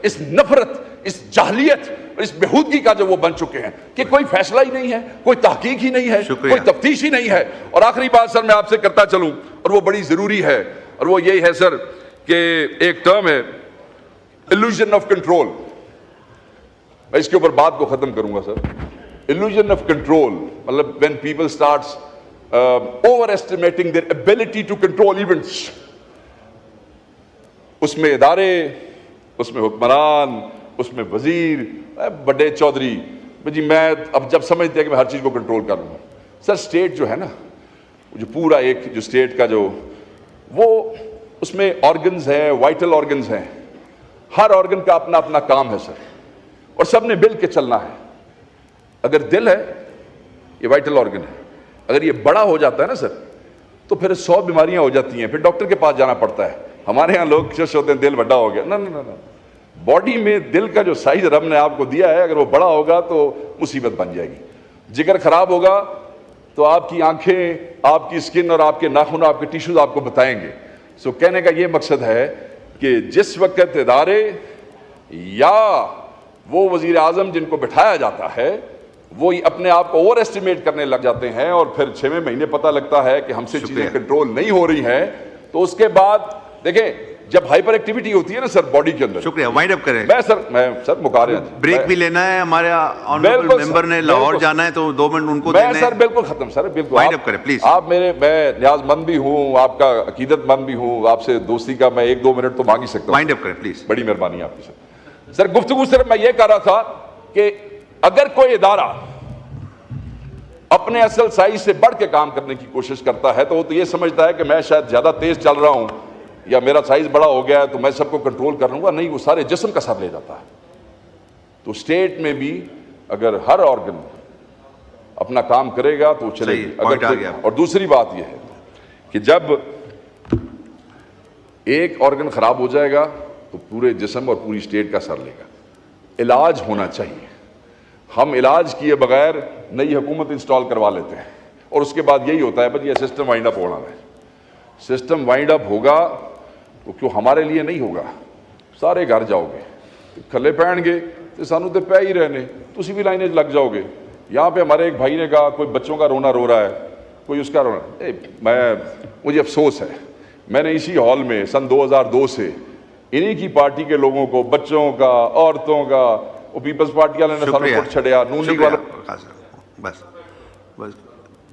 اس نفرت اس جاہلیت اور اس بےہودگی کا جو وہ بن چکے ہیں کہ کوئی فیصلہ ہی نہیں ہے کوئی تحقیق ہی نہیں ہے کوئی تفتیش ہی نہیں ہے اور آخری بات سر میں آپ سے کرتا چلوں اور وہ بڑی ضروری ہے اور وہ یہی ہے سر کہ ایک ٹرم ہے illusion of control میں اس کے اوپر بات کو ختم کروں گا سر illusion of control مطلب when people starts overestimating their ability to control events اس میں ادارے اس میں حکمران اس میں وزیر بڑے چودھری جی میں اب جب سمجھتے ہیں کہ میں ہر چیز کو کنٹرول کر لوں سر سٹیٹ جو ہے نا جو پورا ایک جو سٹیٹ کا جو وہ اس میں آرگنز ہیں وائٹل آرگنز ہیں ہر آرگن کا اپنا اپنا کام ہے سر اور سب نے مل کے چلنا ہے اگر دل ہے یہ وائٹل آرگن ہے اگر یہ بڑا ہو جاتا ہے نا سر تو پھر 100 بیماریاں ہو جاتی ہیں پھر ڈاکٹر کے پاس جانا پڑتا ہے ہمارے ہاں لوگ خوش ہوتے ہیں دل بڑا ہو گیا نہ باڈی میں دل کا جو سائز رب نے آپ کو دیا ہے اگر وہ بڑا ہوگا تو مصیبت بن جائے گی جگر خراب ہوگا تو آپ کی آنکھیں آپ کی سکن اور آپ کے ناخن آپ کے ٹیشوز آپ کو بتائیں گے سو کہنے کا یہ مقصد ہے کہ جس وقت ادارے یا وہ وزیر اعظم جن کو بٹھایا جاتا ہے وہ اپنے آپ کو اوور ایسٹیمیٹ کرنے لگ جاتے ہیں اور پھر 6 مہینے پتہ لگتا ہے کہ ہم سے چیزیں کنٹرول نہیں ہو رہی ہیں تو اس کے بعد دیکھیں جب ہائپر ایکٹیویٹی ہوتی ہے نا سر باڈی کے اندر شکریہ وائنڈ اپ کریں میں سر مکا رہا ہوں بریک بھی لینا ہے ہمارے آنریبل ممبر نے لاہور جانا ہے تو 2 منٹ ان کو دینے ہیں میں سر بالکل ختم سر بالکل وائنڈ اپ کریں پلیز آپ میں نیاز مند بھی ہوں آپ کا عقیدت مند بھی ہوں آپ سے دوستی کا میں 1-2 منٹ تو مانگ ہی سکتا ہوں وائنڈ اپ کریں پلیز بڑی مہربانی آپ کی سر گفتگو صرف میں یہ کر رہا تھا کہ اگر کوئی ادارہ اپنے اصل سائز سے بڑھ کے کام کرنے کی کوشش کرتا ہے تو وہ تو یہ سمجھتا ہے کہ میں شاید زیادہ تیز چل رہا ہوں یا میرا سائز بڑا ہو گیا ہے تو میں سب کو کنٹرول کر لوں گا نہیں وہ سارے جسم کا سر لے جاتا ہے تو اسٹیٹ میں بھی اگر ہر آرگن اپنا کام کرے گا تو چلے گی اور دوسری بات یہ ہے کہ جب ایک آرگن خراب ہو جائے گا تو پورے جسم اور پوری اسٹیٹ کا سر لے گا علاج ہونا چاہیے ہم علاج کیے بغیر نئی حکومت انسٹال کروا لیتے ہیں اور اس کے بعد یہی ہوتا ہے بس یہ سسٹم وائنڈ اپ ہونا ہے سسٹم وائنڈ اپ ہوگا تو کیوں ہمارے لیے نہیں ہوگا سارے گھر جاؤ گے کھلے پہن گے تو سانو تو پہ ہی رہنے تسی بھی لائنیں لگ جاؤ گے یہاں پہ ہمارے ایک بھائی نے کہا کوئی بچوں کا رونا رو رہا ہے کوئی اس کا رونا مجھے افسوس ہے میں نے اسی ہال میں سن 2002 سے انہی کی پارٹی کے لوگوں کو بچوں کا عورتوں کا وہ پیپلز پارٹی والے نے سانو پٹ چھڑیا نون لیگ والا بس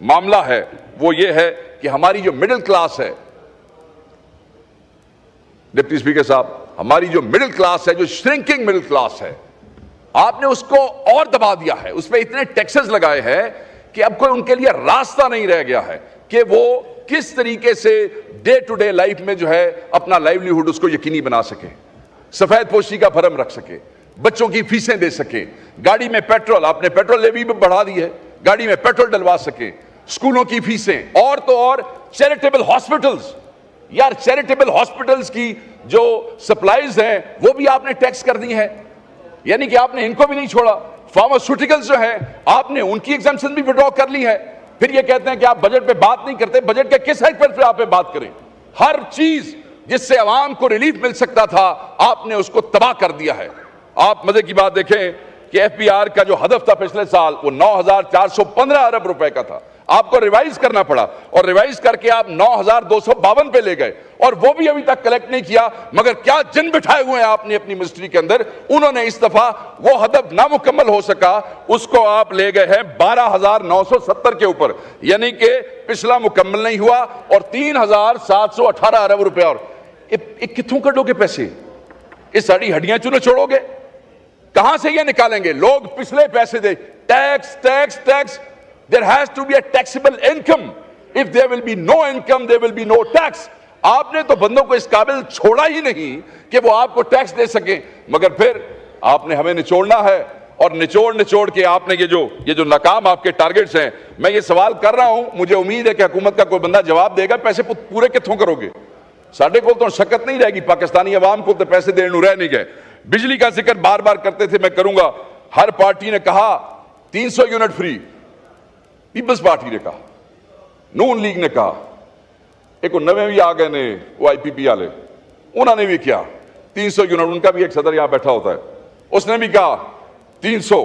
معاملہ ہے وہ یہ ہے کہ ہماری جو مڈل کلاس ہے، ڈپٹی اسپیکر صاحب، ہماری جو مڈل کلاس ہے، جو شرنکنگ مڈل کلاس ہے، آپ نے اس کو اور دبا دیا ہے، اس پہ اتنے ٹیکسز لگائے ہیں کہ اب کوئی ان کے لیے راستہ نہیں رہ گیا ہے کہ وہ کس طریقے سے ڈے ٹو ڈے لائف میں جو ہے اپنا لائیولیہوڈ اس کو یقینی بنا سکے، سفید پوشی کا بھرم رکھ سکے، بچوں کی فیسیں دے سکے، گاڑی میں پیٹرول، آپ نے پیٹرول لیوی بھی بڑھا دی ہے، گاڑی میں پیٹرول ڈلوا سکے، اسکولوں کی فیسیں، اور تو اور چیریٹیبل ہاسپٹلز، یار چیریٹیبل ہاسپٹلز کی جو سپلائیز ہیں وہ بھی آپ نے ٹیکس کر دی ہیں، یعنی کہ آپ نے ان کو بھی نہیں چھوڑا۔ فارماسیوٹیکلز جو ہیں آپ نے ان کی ایگزمپشن بھی وڈرا کر لی ہے، پھر یہ کہتے ہیں کہ آپ بجٹ پہ بات نہیں کرتے، بجٹ کے کس حق پر آپ پہ بات کریں؟ ہر چیز جس سے عوام کو ریلیف مل سکتا تھا آپ نے اس کو تباہ کر دیا ہے۔ آپ مزے کی بات دیکھیں کہ ایف پی آر کا جو ہدف تھا پچھلے سال وہ 9,415 ارب روپے کا تھا، آپ کو ریوائز کرنا پڑا اور ریوائز کر کے آپ 9,252 پہ لے گئے، اور وہ بھی ابھی تک کلیکٹ نہیں کیا، مگر کیا جن بٹھائے ہوئے ہیں آپ نے اپنی منسٹری کے اندر، انہوں نے اس دفعہ وہ ہدف نامکمل ہو سکا اس کو آپ لے گئے ہیں 12,970 کے اوپر، یعنی کہ پچھلا مکمل نہیں ہوا، اور 3,718 ارب روپے، اور کتوں کٹو گے پیسے؟ اس ساری ہڈیاں چونو چھوڑو گے؟ کہاں سے یہ نکالیں گے؟ لوگ پچھلے پیسے دے، tax tax tax. There has to be a taxable income. If there will be no income, there will be no tax. آپ نے تو بندوں کو اس قابل چھوڑا ہی نہیں کہ وہ آپ کو ٹیکس دے سکیں، مگر پھر آپ نے ہمیں نچوڑنا ہے، اور نچوڑ کے آپ نے یہ جو ناکام آپ کے ٹارگٹس ہیں، میں یہ سوال کر رہا ہوں، مجھے امید ہے کہ حکومت کا کوئی بندہ جواب دے گا، پیسے پورے کتوں کرو گے؟ ساڑھے کو تو شکت نہیں رہے گی، پاکستانی عوام کو تو پیسے دینے رہ نہیں گئے۔ بجلی کا ذکر بار بار کرتے تھے، میں کروں گا، ہر پارٹی نے کہا 300 یونٹ فری، پیپلز پارٹی نے کہا، نون لیگ نے کہا، ایک نویں بھی آ گئے نے وہ آئی پی پی والے، انہوں نے بھی کیا 300 یونٹ، ان کا بھی ایک صدر یہاں بیٹھا ہوتا ہے، اس نے بھی کہا 300۔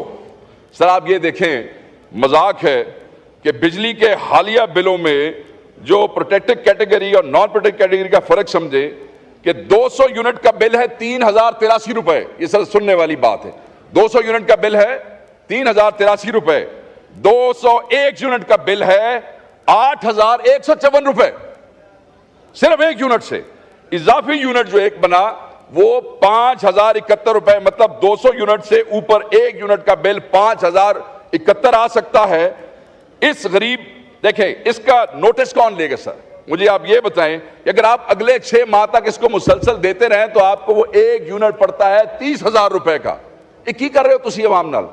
سر آپ یہ دیکھیں، مذاق ہے کہ بجلی کے حالیہ بلوں میں جو پروٹیکٹڈ کیٹیگری اور نان پروٹیکٹڈ کیٹیگری کا فرق سمجھے کہ 200 یونٹ کا بل ہے 3,083 روپے، یہ سر سننے والی بات ہے، 200 یونٹ کا بل ہے 3,083 روپے، 201 یونٹ کا بل ہے 8,154 روپے، صرف ایک یونٹ سے۔ اضافی یونٹ جو ایک بنا وہ 5,071 روپے، مطلب 200 یونٹ سے اوپر ایک یونٹ کا بل 5,071 آ سکتا ہے۔ اس غریب، دیکھیں اس کا نوٹس کون لے گا سر؟ مجھے آپ یہ بتائیں کہ اگر آپ اگلے 6 ماہ تک اس کو مسلسل دیتے رہیں تو آپ کو وہ ایک یونٹ پڑتا ہے 30,000 روپے کا۔ یہ کی کر رہے ہو تسی عوام نال؟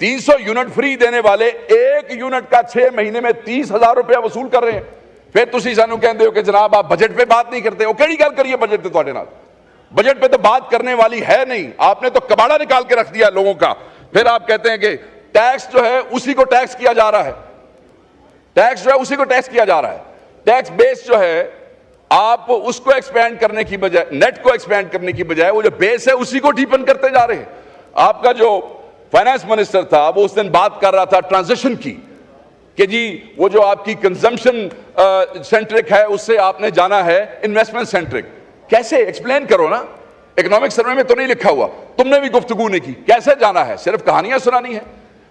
300 یونٹ فری دینے والے ایک یونٹ کا 6 مہینے میں 30,000 روپے وصول کر رہے ہیں، پھر تسی سانو کہندے ہو کہ جناب آپ بجٹ پہ بات نہیں کرتے ہو۔ کیڑی گل کریے بجٹ پہ تواڈے نال؟ بجٹ پہ تو بات کرنے والی ہے نہیں، آپ نے تو کباڑا نکال کے رکھ دیا لوگوں کا۔ پھر آپ کہتے ہیں کہ ٹیکس جو ہے اسی کو ٹیکس کیا جا رہا ہے، ٹیکس جو ہے اسی کو ٹیکس کیا جا رہا ہے، ٹیکس بیس جو ہے آپ اس کو ایکسپینڈ کرنے کی بجائے، نیٹ کو ایکسپینڈ کرنے کی بجائے وہ جو بیس ہے اسی کو ڈیپن کرتے جا رہے ہیں۔ آپ کا جو فائنانس منسٹر تھا وہ اس دن بات کر رہا تھا ٹرانزیشن کی، کہ جی وہ جو آپ کی کنزمپشن سینٹرک ہے اس سے آپ نے جانا ہے انویسٹمنٹ سینٹرک۔ کیسے؟ ایکسپلین کرو نا، اکنامک سروے میں تو نہیں لکھا ہوا، تم نے بھی گفتگو نہیں کی، کیسے جانا ہے؟ صرف کہانیاں سنانی ہے؟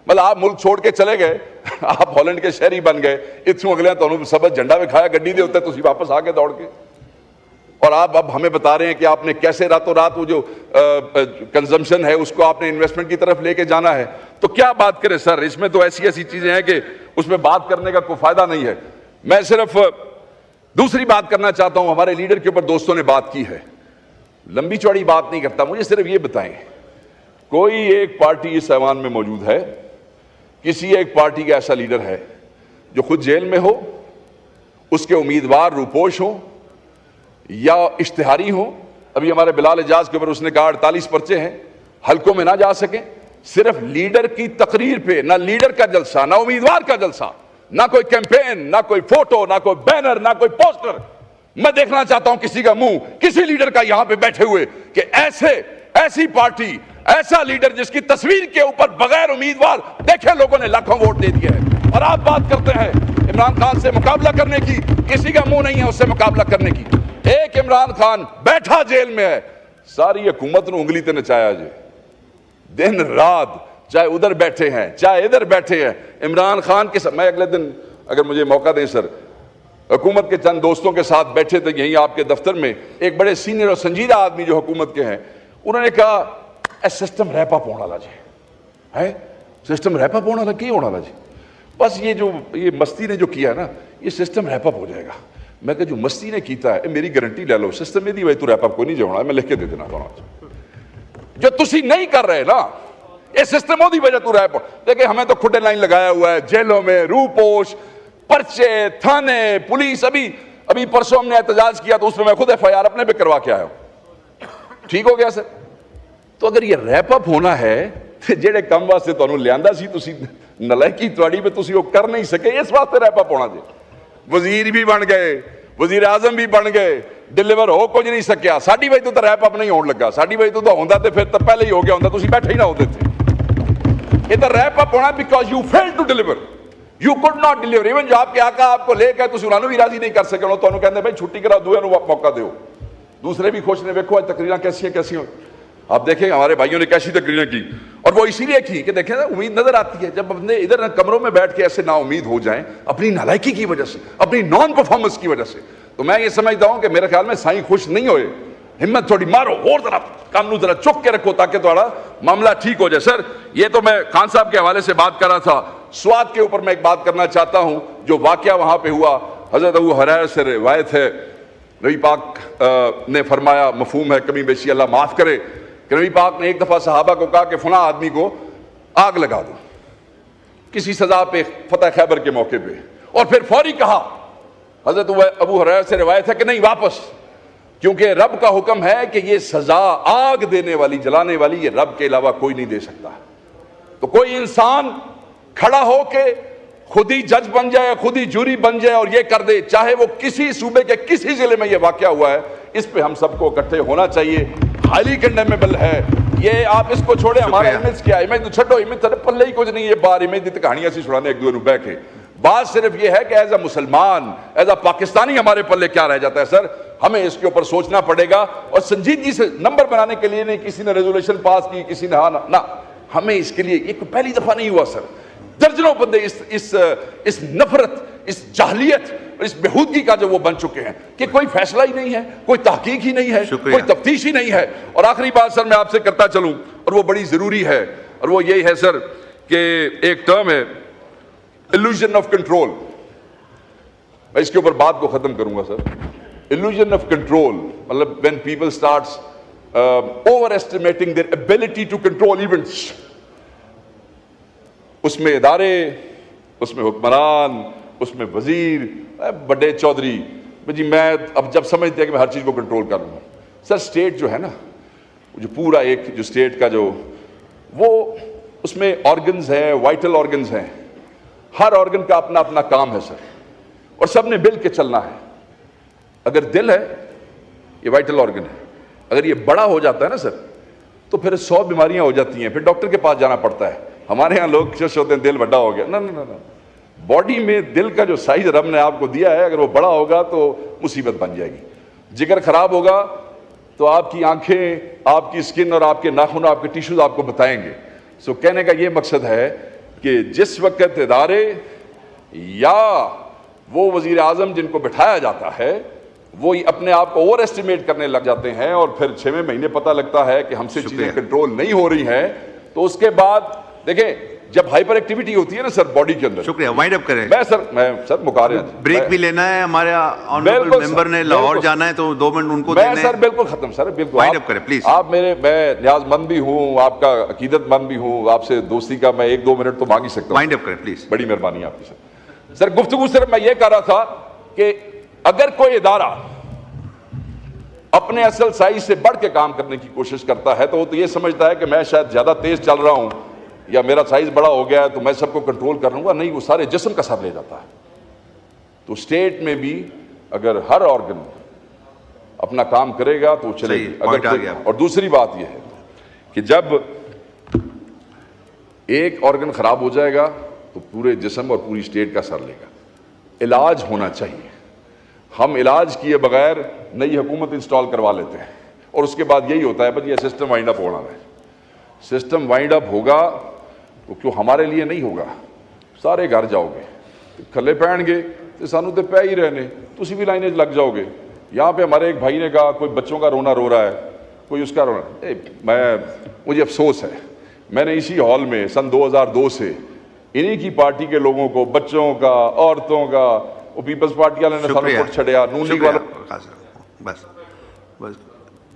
مطلب آپ ملک چھوڑ کے چلے گئے، آپ ہالینڈ کے شہری بن گئے، اتنوں اگلے تو سبز جھنڈا بھی کھایا گڈی دے ہوتے تسی واپس آ کے دوڑ کے، اور آپ اب ہمیں بتا رہے ہیں کہ آپ نے کیسے راتوں رات وہ جو کنزمپشن ہے اس کو آپ نے انویسٹمنٹ کی طرف لے کے جانا ہے۔ تو کیا بات کریں سر، اس میں تو ایسی چیزیں ہیں کہ اس میں بات کرنے کا کوئی فائدہ نہیں ہے۔ میں صرف دوسری بات کرنا چاہتا ہوں، ہمارے لیڈر کے اوپر دوستوں نے بات کی ہے، لمبی چوڑی بات نہیں کرتا، مجھے صرف یہ بتائیں کوئی ایک پارٹی اس ایوان میں موجود ہے، کسی ایک پارٹی کا ایسا لیڈر ہے جو خود جیل میں ہو، اس کے امیدوار روپوش ہوں یا اشتہاری ہوں؟ ابھی ہمارے بلال اعجاز کے اوپر اس نے کہا 48 پرچے ہیں، حلقوں میں نہ جا سکیں، صرف لیڈر کی تقریر پہ، نہ لیڈر کا جلسہ، نہ امیدوار کا جلسہ، نہ کوئی کیمپین، نہ کوئی فوٹو، نہ کوئی بینر، نہ کوئی پوسٹر۔ میں دیکھنا چاہتا ہوں کسی کا منہ، کسی لیڈر کا یہاں پہ بیٹھے ہوئے کہ ایسی پارٹی، ایسا لیڈر جس کی تصویر کے اوپر بغیر امیدوار دیکھے لوگوں نے لاکھوں ووٹ دے دیے ہیں، اور آپ بات کرتے ہیں عمران خان سے مقابلہ کرنے کی، کسی کا منہ نہیں ہے اس سے مقابلہ کرنے کی۔ ایک عمران خان بیٹھا جیل میں ہے، ساری حکومت نے انگلی تے نچایا جی، دن رات، چاہے ادھر بیٹھے ہیں چاہے ادھر بیٹھے ہیں۔ عمران خان کے میں اگلے دن اگر مجھے موقع دیں سر، حکومت کے چند دوستوں کے ساتھ بیٹھے تھے یہیں آپ کے دفتر میں، ایک بڑے سینئر اور سنجیدہ آدمی جو حکومت کے ہیں، انہوں نے کہا اے سسٹم ریپ اپ ہونا جی ہے، سسٹم ریپ اپ ہونا کی ہونا جی، بس یہ مستی نے جو کیا ہے نا یہ سسٹم ریپ اپ ہو جائے گا۔ میں کہ جو مستی نے کیتا ہے میری گارنٹی لے لو سسٹم میں دی وجہ تو ریپ اپ کو نہیں ہونا، میں لکھ کے دے دینا جو تسی نہیں کر رہے نا یہ سسٹم دی وجہ تو ریپ دیکھیں ہمیں تو کھڈے لائن لگایا ہوا ہے، جیلوں میں روح پوش، پرچے، تھانے، پولیس۔ ابھی پرسوں ہم نے احتجاج کیا تو اس میں میں خود ایف آئی آر اپنے پہ کروا کے آیا ہوں، ٹھیک ہو گیا سر۔ تو اگر یہ ریپ اپ ہونا ہے تو جہے کم واسطے تمہیں لیا سی تسی نلائکی تواڈی پہ تسی وہ کر نہیں سکے، اس واسطے ریپ اپ ہونا جی۔ وزیر بھی بن گئے، وزیر اعظم بھی بن گئے، ڈیلیور ہو کچھ نہیں سکیا، ساڈی وجہ تو ریپ اپ نہیں ہون لگا، ساڈی وجہ تو ہوندا تے پھر تو پہلے ہی ہو گیا ہوندا، تسی بیٹھے ہی نہ ہوتے تھے۔ یہ تو ریپ اپ ہونا because you fail to deliver, you could not deliver. Even جو آپ کے آقا آپ کو لے گئے تسی انہوں نے بھی راضی نہیں کر سکے، انہوں تو کہندے بھائی چھٹی کرا دوے نو موقع دیو، دوسرے بھی خوش نے۔ دیکھو آج تقریراں کیسی ہیں آپ دیکھیں ہمارے بھائیوں نے کیسی تقریریں کی، اور وہ اسی لیے کی کہ دیکھیں امید نظر آتی ہے۔ جب بندے ادھر کمروں میں بیٹھ کے ایسے نا امید ہو جائیں اپنی نالائکی کی وجہ سے، اپنی نان پرفارمنس کی وجہ سے، تو میں یہ سمجھتا ہوں کہ میرے خیال میں سائیں خوش نہیں ہوئے۔ ہمت تھوڑی مارو اور ذرا کام نو ذرا چک کے رکھو تاکہ تھوڑا معاملہ ٹھیک ہو جائے۔ سر یہ تو میں خان صاحب کے حوالے سے بات کر رہا تھا، سوات کے اوپر میں ایک بات کرنا چاہتا ہوں جو واقعہ وہاں پہ ہوا۔ حضرت ابو ہریرہ سے روایت ہے، نبی پاک نے فرمایا، مفہوم ہے کمی بیشی اللہ معاف کرے، کہ نبی پاک نے ایک دفعہ صحابہ کو کہا کہ فلاں آدمی کو آگ لگا دو کسی سزا پہ، فتح خیبر کے موقع پہ، اور پھر فوری کہا، حضرت ابو ہریرہ سے روایت ہے کہ نہیں واپس، کیونکہ رب کا حکم ہے کہ یہ سزا آگ دینے والی، جلانے والی، یہ رب کے علاوہ کوئی نہیں دے سکتا۔ تو کوئی انسان کھڑا ہو کے خود ہی جج بن جائے، خود ہی جوری بن جائے اور یہ کر دے، چاہے وہ کسی صوبے کے کسی ضلع میں یہ واقعہ ہوا ہے، اس پہ ہم سب کو اکٹھے ہونا چاہیے، ہائیلی کنڈیمیبل ہے۔ یہ آپ اس کو چھوڑیں، ہمارا امیج کیا ہے، امیج تو چھڑو، امیج تھے پلے ہی کچھ نہیں، یہ بار امیج دی کہانیاں سی چھڑانے ایک دوے نو بہ کے۔ بات صرف یہ ہے کہ ایز اے مسلمان، ایز اے پاکستانی ہمارے پلے کیا رہ جاتا ہے۔ سر ہمیں اس کے اوپر سوچنا پڑے گا، اور سنجیدگی سے نمبر بنانے کے لیے نہیں کسی نے ریزولوشن پاس کی، کسی نے نہ، ہمیں اس کے لیے یہ پہلی دفعہ نہیں ہوا سر، درجنوں بندے اس نفرت، اس جاہلیت اور اس بےہودگی کا جو وہ بن چکے ہیں کہ کوئی فیصلہ ہی نہیں ہے، کوئی تحقیق ہی نہیں ہے، کوئی تفتیش ہی نہیں ہے۔ اور آخری بات سر میں آپ سے کرتا چلوں، اور وہ بڑی ضروری ہے، اور وہ یہی ہے سر کہ ایک ٹرم ہے illusion of control، میں اس کے اوپر بات کو ختم کروں گا سر۔ illusion of control مطلب when people starts overestimating their ability to control events، اس میں ادارے، اس میں حکمران، اس میں وزیر، بڑے چودھری، جی میں اب جب سمجھتے ہیں کہ میں ہر چیز کو کنٹرول کر لوں۔ سر سٹیٹ جو ہے نا، جو پورا ایک جو سٹیٹ کا جو وہ اس میں آرگنز ہیں، وائٹل آرگنز ہیں، ہر آرگن کا اپنا اپنا کام ہے سر، اور سب نے مل کے چلنا ہے۔ اگر دل ہے یہ وائٹل آرگن ہے، اگر یہ بڑا ہو جاتا ہے نا سر تو پھر 100 بیماریاں ہو جاتی ہیں، پھر ڈاکٹر کے پاس جانا پڑتا ہے۔ ہمارے ہاں لوگ خوش ہوتے ہیں دل بڑا ہو گیا، نہ، باڈی میں دل کا جو سائز رب نے آپ کو دیا ہے، اگر وہ بڑا ہوگا تو مصیبت بن جائے گی۔ جگر خراب ہوگا تو آپ کی آنکھیں، آپ کی سکن اور آپ کے ناخن، آپ کے ٹیشوز آپ کو بتائیں گے۔ سو کہنے کا یہ مقصد ہے کہ جس وقت ادارے یا وہ وزیر اعظم جن کو بٹھایا جاتا ہے وہ اپنے آپ کو اوور ایسٹیمیٹ کرنے لگ جاتے ہیں، اور پھر 6ویں مہینے پتہ لگتا ہے کہ ہم سے چیزیں کنٹرول نہیں ہو رہی ہیں، تو اس کے بعد دیکھیں جب ہائپر ایکٹیویٹی ہوتی ہے نا سر باڈی کے اندر۔ شکریہ، وائنڈ اپ کریں۔ میں سر مکار رہا ہوں، بریک بھی لینا ہے، ہمارے آنریبل ممبر نے لاہور جانا ہے تو 2 منٹ ان کو دینے ہیں۔ میں سر بالکل ختم سر، بالکل وائنڈ اپ کریں پلیز۔ آپ میں نیاز مند بھی ہوں، آپ کا عقیدت مند بھی ہوں، آپ سے دوستی کا میں 1-2 منٹ تو مانگ ہی سکتا ہوں۔ وائنڈ اپ کریں پلیز، بڑی مہربانی آپ کی سر۔ سر گفتگو صرف میں یہ کر رہا تھا کہ اگر کوئی ادارہ اپنے اصل سائز سے بڑھ کے کام کرنے کی کوشش کرتا ہے تو وہ تو یہ سمجھتا ہے کہ میں شاید زیادہ تیز چل رہا ہوں یا میرا سائز بڑا ہو گیا ہے تو میں سب کو کنٹرول کر لوں گا، نہیں، وہ سارے جسم کا سر لے جاتا ہے۔ تو اسٹیٹ میں بھی اگر ہر آرگن اپنا کام کرے گا تو چلے گی۔ اور دوسری بات یہ ہے کہ جب ایک آرگن خراب ہو جائے گا تو پورے جسم اور پوری اسٹیٹ کا سر لے گا۔ علاج ہونا چاہیے، ہم علاج کیے بغیر نئی حکومت انسٹال کروا لیتے ہیں، اور اس کے بعد یہی ہوتا ہے بس یہ سسٹم وائنڈ اپ ہونا ہے۔ سسٹم وائنڈ اپ ہوگا تو کیوں ہمارے لیے نہیں ہوگا، سارے گھر جاؤ گے، کھلے پہن گے تو سانو تو پہ ہی رہنے تسی بھی لائنیں لگ جاؤ گے. یہاں پہ ہمارے ایک بھائی نے کہا کوئی بچوں کا رونا رو رہا ہے, کوئی اس کا رونا. مجھے افسوس ہے, میں نے اسی ہال میں سن 2002 سے انہی کی پارٹی کے لوگوں کو, بچوں کا, عورتوں کا, وہ پیپلز پارٹی والے نے سانو پٹ چھڑیا, نون لیگ والا. بس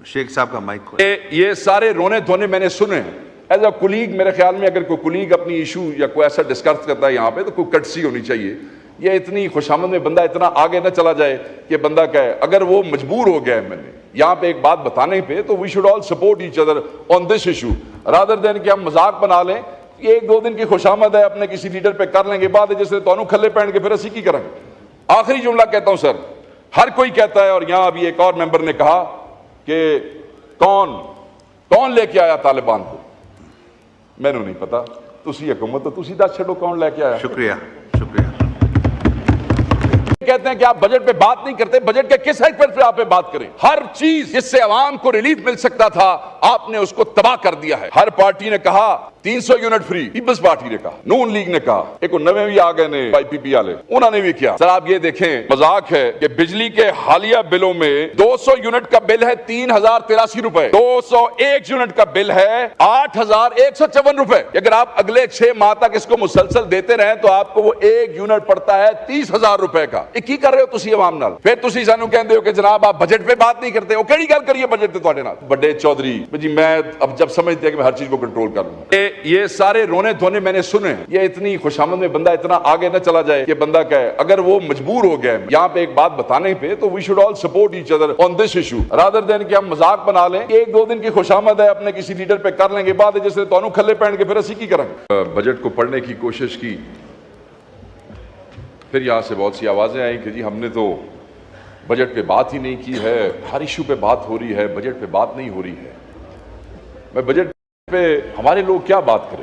شیخ صاحب کا مائک. یہ سارے رونے دھونے میں نے سنے ہیں ایز اے کولیگ. میرے خیال میں اگر کوئی کولیگ اپنی ایشو یا کوئی ایسا ڈسکس کرتا ہے یہاں پہ تو کوئی کٹسی ہونی چاہیے. یہ اتنی خوشامد میں بندہ اتنا آگے نہ چلا جائے کہ بندہ کہے اگر وہ مجبور ہو گیا ہے میں نے یہاں پہ ایک بات بتانے پہ تو we should all support each other on this issue rather than کہ ہم مذاق بنا لیں. یہ ایک دو دن کی خوشامد ہے, اپنے کسی لیڈر پہ کر لیں گے, بعد جس نے تو کھلے پہن کے پھر اسی کی کریں گے. آخری جملہ کہتا ہوں سر, ہر کوئی کہتا ہے, اور یہاں ابھی ایک اور ممبر نے کہا کہ کون لے کے آیا طالبان کو. میں نے نہیں پتا, تسی حکومت تو تسی دس چھڑو کون لے کے آیا. شکریہ. کہتے ہیں کہ آپ بجٹ پہ بات نہیں کرتے, بجٹ کے کس حد پر آپ پہ بات کریں. ہر چیز جس سے عوام کو ریلیف مل سکتا تھا آپ نے اس کو تباہ کر دیا ہے. ہر پارٹی نے کہا 300 یونٹ فری, پیپلز پارٹی نے کہا, نون لیگ نے کہا, ایک نویں بھی آ گئے نے پی پی والے, انہوں نے بھی کیا. سر آپ یہ دیکھیں مذاق ہے کہ بجلی کے حالیہ بلوں میں 200 یونٹ کا بل ہے 3083 روپے, 201 یونٹ کا بل ہے 8154 روپے. اگر آپ اگلے 6 ماہ تک اس کو مسلسل دیتے رہیں تو آپ کو وہ ایک یونٹ پڑتا ہے 30,000 روپے کا. کی کر رہے ہو تسی عوام نال. پھر تسی سانو کہندے ہو کہ جناب آپ بجٹ پہ بات نہیں کرتے. وہ کیڑی گل کریے بجٹ تے تواڈے نال. بڑے چودھری جی میں اب جب سمجھتے ہیں کہ میں ہر چیز کو کنٹرول کر لوں. یہ سارے رونے دھونے میں نے سنے ہیں. یہ اتنی خوشامد میں بندہ اتنا آگے نہ چلا جائے کہ بندہ کہے اگر وہ مجبور ہو گیا یہاں پہ ایک بات بتانے پہ تو we should all support each other on this issue rather than کہ ہم مذاق بنا لیں. ایک دو دن کی خوشامد ہے, اپنے کسی لیڈر پہ کر لیں گے, بعد جس نے تو کھلے پہن کے پھر اسی کی کریں گے. بجٹ کو پڑھنے کی کوشش کی, پھر یہاں سے بہت سی آوازیں آئیں کہ جی ہم نے تو بجٹ پہ بات ہی نہیں کی ہے, ہر ایشو پہ بات ہو رہی ہے, بجٹ پہ بات نہیں ہو رہی ہے. میں بجٹ پہ ہمارے لوگ کیا بات کریں.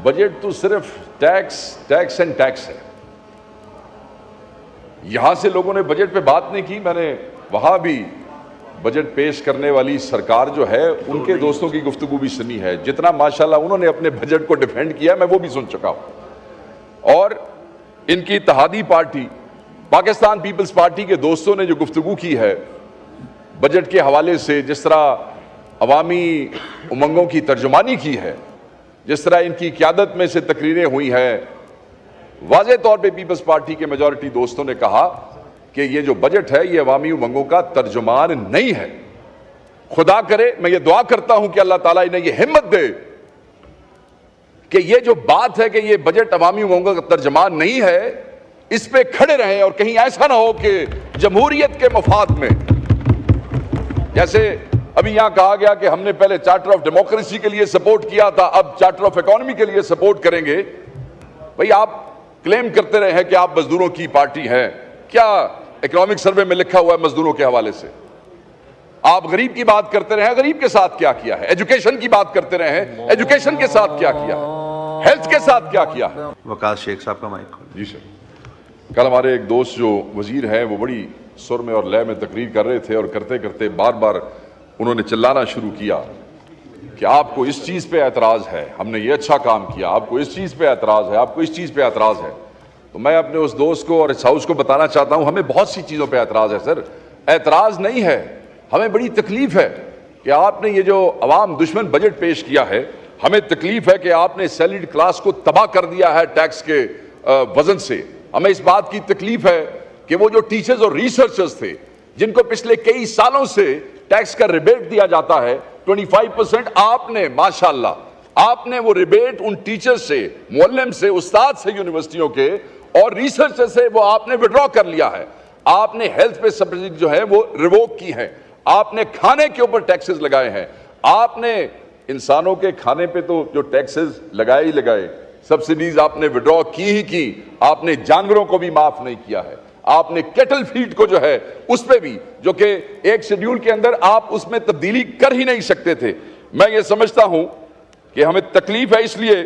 بجٹ تو صرف ٹیکس اینڈ ٹیکس ہے. یہاں سے لوگوں نے بجٹ پہ بات نہیں کی. میں نے وہاں بھی بجٹ پیش کرنے والی سرکار جو ہے ان کے دوستوں کی گفتگو بھی سنی ہے. جتنا ماشاءاللہ انہوں نے اپنے بجٹ کو ڈیفینڈ کیا میں وہ بھی سن چکا ہوں. اور ان کی اتحادی پارٹی پاکستان پیپلز پارٹی کے دوستوں نے جو گفتگو کی ہے بجٹ کے حوالے سے, جس طرح عوامی امنگوں کی ترجمانی کی ہے, جس طرح ان کی قیادت میں سے تقریریں ہوئی ہیں, واضح طور پہ پیپلز پارٹی کے میجورٹی دوستوں نے کہا کہ یہ جو بجٹ ہے یہ عوامی امنگوں کا ترجمان نہیں ہے. خدا کرے, میں یہ دعا کرتا ہوں کہ اللہ تعالیٰ انہیں یہ ہمت دے کہ یہ جو بات ہے کہ یہ بجٹ عوامی امنگوں کا ترجمان نہیں ہے, اس پہ کھڑے رہیں. اور کہیں ایسا نہ ہو کہ جمہوریت کے مفاد میں, جیسے ابھی یہاں کہا گیا کہ ہم نے پہلے چارٹر آف ڈیموکریسی کے لیے سپورٹ کیا تھا, اب چارٹر آف اکانومی کے لیے سپورٹ کریں گے. بھئی آپ کلیم کرتے رہے ہیں کہ آپ مزدوروں کی پارٹی ہیں, کیا اکنامک سروے میں لکھا ہوا ہے مزدوروں کے حوالے سے؟ آپ غریب کی بات کرتے رہے ہیں, غریب کے ساتھ کیا کیا ہے؟ ایجوکیشن کی بات کرتے رہے ہیں, ایجوکیشن کے ساتھ کیا کیا ہے؟ ہیلتھ کے ساتھ کیا کیا ہے؟ وقاص شیخ صاحب کا مائک. جی سر. کل ہمارے ایک دوست جو وزیر ہیں وہ بڑی سر میں اور لے میں تقریر کر رہے تھے, اور کرتے کرتے بار بار انہوں نے چلانا شروع کیا کہ آپ کو اس چیز پہ اعتراض ہے, ہم نے یہ اچھا کام کیا, آپ کو اس چیز پہ اعتراض ہے, آپ کو اس چیز پہ اعتراض ہے. تو میں اپنے اس دوست کو اور اس ہاؤس کو بتانا چاہتا ہوں ہمیں بہت سی چیزوں پہ اعتراض ہے سر. اعتراض نہیں ہے, ہمیں بڑی تکلیف ہے کہ آپ نے یہ جو عوام دشمن بجٹ پیش کیا ہے. ہمیں تکلیف ہے کہ آپ نے سیلریڈ کلاس کو تباہ کر دیا ہے ٹیکس کے وزن سے. ہمیں اس بات کی تکلیف ہے کہ وہ جو ٹیچرز اور ریسرچرز تھے جن کو پچھلے کئی سالوں سے ٹیکس کا ریبیٹ دیا جاتا ہے 25%, آپ نے ماشاءاللہ آپ نے وہ ریبیٹ ان ٹیچر سے, معلم سے, استاد سے یونیورسٹیوں کے اور ریسرچر سے وہ آپ نے وڈرا کر لیا ہے. آپ نے ہیلتھ پہ سبسڈی جو ہے وہ ریووک کی ہے. آپ نے کھانے کے اوپر ٹیکسز لگائے ہیں. آپ نے انسانوں کے کھانے پہ تو جو ٹیکسز لگائے ہی لگائے, سبسڈیز آپ نے وڈرا کی ہی کی. آپ نے جانوروں کو بھی معاف نہیں کیا ہے. آپ نے کیٹل فیڈ کو جو ہے اس پہ بھی, جو کہ ایک شیڈیول کے اندر آپ اس میں تبدیلی کر ہی نہیں سکتے تھے. میں یہ سمجھتا ہوں کہ ہمیں تکلیف ہے اس لیے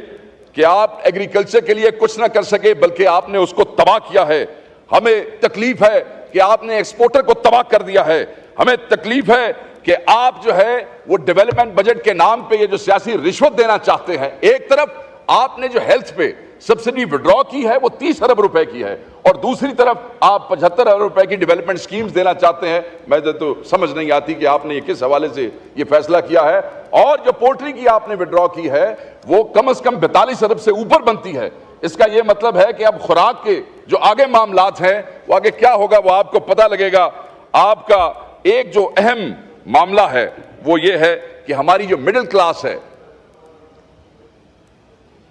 کہ آپ ایگریکلچر کے لیے کچھ نہ کر سکے بلکہ آپ نے اس کو تباہ کیا ہے. ہمیں تکلیف ہے کہ آپ نے ایکسپورٹر کو تباہ کر دیا ہے. ہمیں تکلیف ہے کہ آپ جو ہے وہ ڈیولپمنٹ بجٹ کے نام پہ یہ جو سیاسی رشوت دینا چاہتے ہیں. ایک طرف آپ نے جو ہیلتھ پہ سبسڈی وڈرا کی ہے وہ 30 ارب روپے کی ہے، اور دوسری طرف آپ 75 ارب روپے کی ڈیولپمنٹ سکیمز دینا چاہتے ہیں. میں تو سمجھ نہیں آتی کہ آپ نے یہ کس حوالے سے یہ فیصلہ کیا ہے. اور جو پولٹری کی آپ نے وڈرا کی ہے وہ کم از کم 42 ارب سے اوپر بنتی ہے. اس کا یہ مطلب ہے کہ اب خوراک کے جو آگے معاملات ہیں وہ آگے کیا ہوگا وہ آپ کو پتہ لگے گا. آپ کا ایک جو اہم معاملہ ہے وہ یہ ہے کہ ہماری جو مڈل کلاس ہے،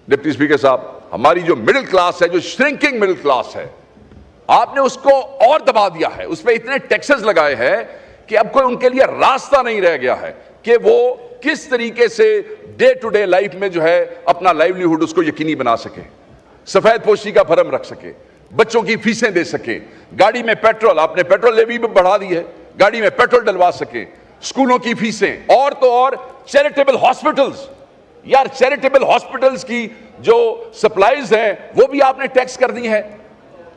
ڈپٹی اسپیکر صاحب، ہماری جو مڈل کلاس ہے، جو شرنکنگ مڈل کلاس ہے، آپ نے اس کو اور دبا دیا ہے. اس پہ اتنے ٹیکسز لگائے ہیں کہ اب کوئی ان کے لیے راستہ نہیں رہ گیا ہے کہ وہ کس طریقے سے ڈے ٹو ڈے لائف میں جو ہے اپنا لائیولیہوڈ اس کو یقینی بنا سکے، سفید پوشی کا بھرم رکھ سکے، بچوں کی فیسیں دے سکے، گاڑی میں پیٹرول، آپ نے پیٹرول لیوی بھی بڑھا دی ہے، گاڑی میں پیٹرول ڈلوا سکے، اسکولوں کی فیسیں، اور تو اور چیریٹیبل ہاسپٹلز. یار چیریٹیبل ہاسپٹلز کی جو سپلائیز ہیں وہ بھی آپ نے ٹیکس کر دی ہیں،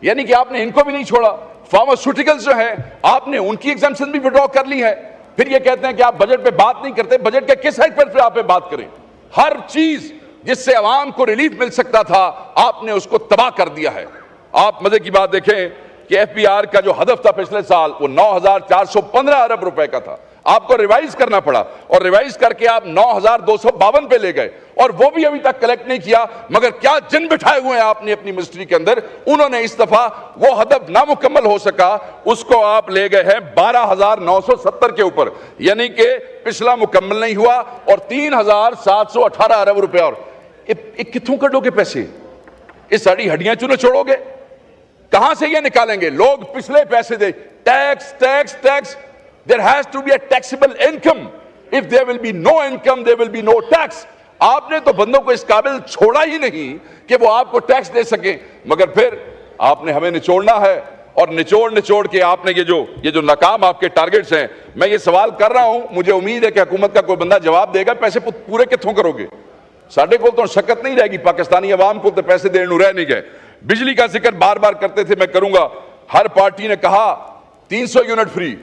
یعنی کہ آپ نے ان کو بھی نہیں چھوڑا. فارماسیوٹیکلز جو ہیں آپ نے ان کی ایگزمپشن بھی وڈرا کر لی ہے. پھر یہ کہتے ہیں کہ آپ بجٹ پہ بات نہیں کرتے. بجٹ کے کس ہیڈ پہ آپ بات کریں؟ ہر چیز جس سے عوام کو ریلیف مل سکتا تھا آپ نے اس کو تباہ کر دیا ہے. آپ مزے کی بات دیکھیں کہ ایف پی آر کا جو ہدف تھا پچھلے سال وہ 9,415 ارب روپے کا تھا. آپ کو ریوائز کرنا پڑا اور ریوائز کر کے آپ 9,252 پہ لے گئے اور وہ بھی ابھی تک کلیکٹ نہیں کیا. مگر کیا جن بٹھائے ہوئے ہیں آپ نے اپنی منسٹری کے اندر. انہوں نے اس دفعہ وہ ہدف نامکمل ہو سکا اس کو آپ لے گئے ہیں 12,970 کے اوپر، یعنی کہ پچھلا مکمل نہیں ہوا. اور 3,718 ارب روپے. اور کتوں کٹو گے پیسے؟ اس ساری ہڈیاں چونو چھوڑو گے؟ کہاں سے یہ نکالیں گے؟ لوگ پچھلے پیسے دے. Tax tax tax. There has to be a taxable income. If there will be no income, there will be no tax. آپ نے تو بندوں کو اس قابل چھوڑا ہی نہیں کہ وہ آپ کو ٹیکس دے سکیں، مگر پھر آپ نے ہمیں نچوڑنا ہے. اور نچوڑ کے آپ نے یہ جو ناکام آپ کے ٹارگٹس ہیں، میں یہ سوال کر رہا ہوں، مجھے امید ہے کہ حکومت کا کوئی بندہ جواب دے گا. پیسے پورے کتوں کرو گے؟ ساڈے کو تو شکت نہیں رہے گی، پاکستانی عوام کو تو پیسے دینے رہ نہیں گئے. بجلی کا ذکر بار بار کرتے تھے، میں کروں گا. ہر پارٹی نے کہا 300 یونٹ فری،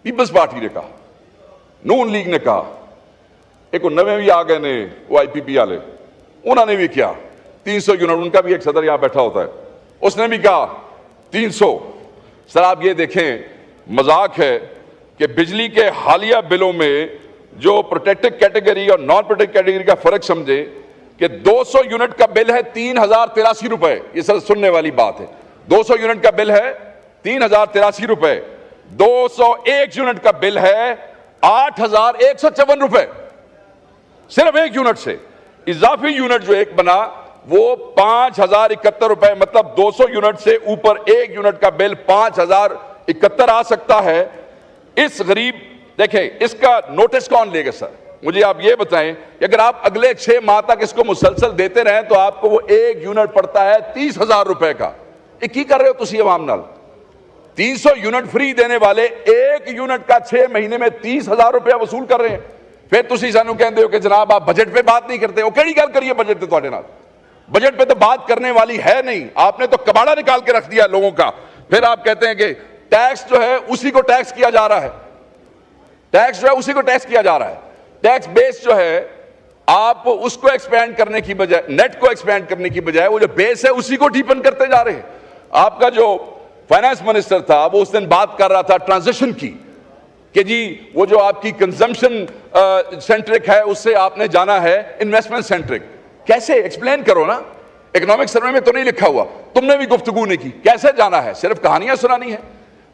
پیپلز پارٹی نے کہا، نون لیگ نے کہا، ایک نویں بھی آ گئے نے وہ آئی پی پی والے، انہوں نے بھی کیا 300 یونٹ. ان کا بھی ایک صدر یہاں بیٹھا ہوتا ہے، اس نے بھی کہا 300. سر آپ یہ دیکھیں، مذاق ہے کہ بجلی کے حالیہ بلوں میں جو پروٹیکٹڈ کیٹیگری اور نان پروٹیکٹڈ کیٹیگری کا فرق سمجھے کہ 200 یونٹ کا بل ہے 3,083 روپے. یہ سر سننے والی بات ہے. 200 یونٹ کا بل ہے 3,083 روپے. 201 یونٹ کا بل ہے 8,154 روپے. صرف ایک یونٹ سے. اضافی یونٹ جو ایک بنا وہ 5,071 روپے. مطلب 200 یونٹ سے اوپر ایک یونٹ کا بل 5,071 آ سکتا ہے. اس غریب دیکھیں اس کا نوٹس کون لے گا؟ سر مجھے آپ یہ بتائیں کہ اگر آپ اگلے 6 ماہ تک اس کو مسلسل دیتے رہیں تو آپ کو وہ ایک یونٹ پڑتا ہے 30,000 روپے کا. یہ کی کر رہے ہو تسی عوام نال؟ 300 یونٹ فری دینے والے ایک یونٹ کا 6 مہینے میں 30,000 روپیہ وصول کر رہے ہیں. پھر تسی سانو کہندے ہو کہ جناب آپ بجٹ پہ بات نہیں کرتے ہو. کیڑی گل کریے بجٹ پہ تواڈے نال؟ بجٹ پہ تو بات کرنے والی ہے نہیں. آپ نے تو کباڑا نکال کے رکھ دیا لوگوں کا. پھر آپ کہتے ہیں کہ ٹیکس جو ہے اسی کو ٹیکس کیا جا رہا ہے. ٹیکس جو ہے اسی کو ٹیکس کیا جا رہا ہے. ٹیکس بیس جو ہے آپ اس کو ایکسپینڈ کرنے کی بجائے، نیٹ کو ایکسپینڈ کرنے کی بجائے وہ جو بیس ہے اسی کو ڈیپن کرتے جا رہے ہیں. آپ کا جو فائنانس منسٹر تھا وہ اس دن بات کر رہا تھا ٹرانزیشن کی کہ جی وہ جو آپ کی کنزمپشن سینٹرک ہے اس سے آپ نے جانا ہے انویسٹمنٹ سینٹرک. کیسے؟ ایکسپلین کرو نا. اکنامک سروے میں تو نہیں لکھا ہوا، تم نے بھی گفتگو نہیں کی. کیسے جانا ہے؟ صرف کہانیاں سنانی ہے.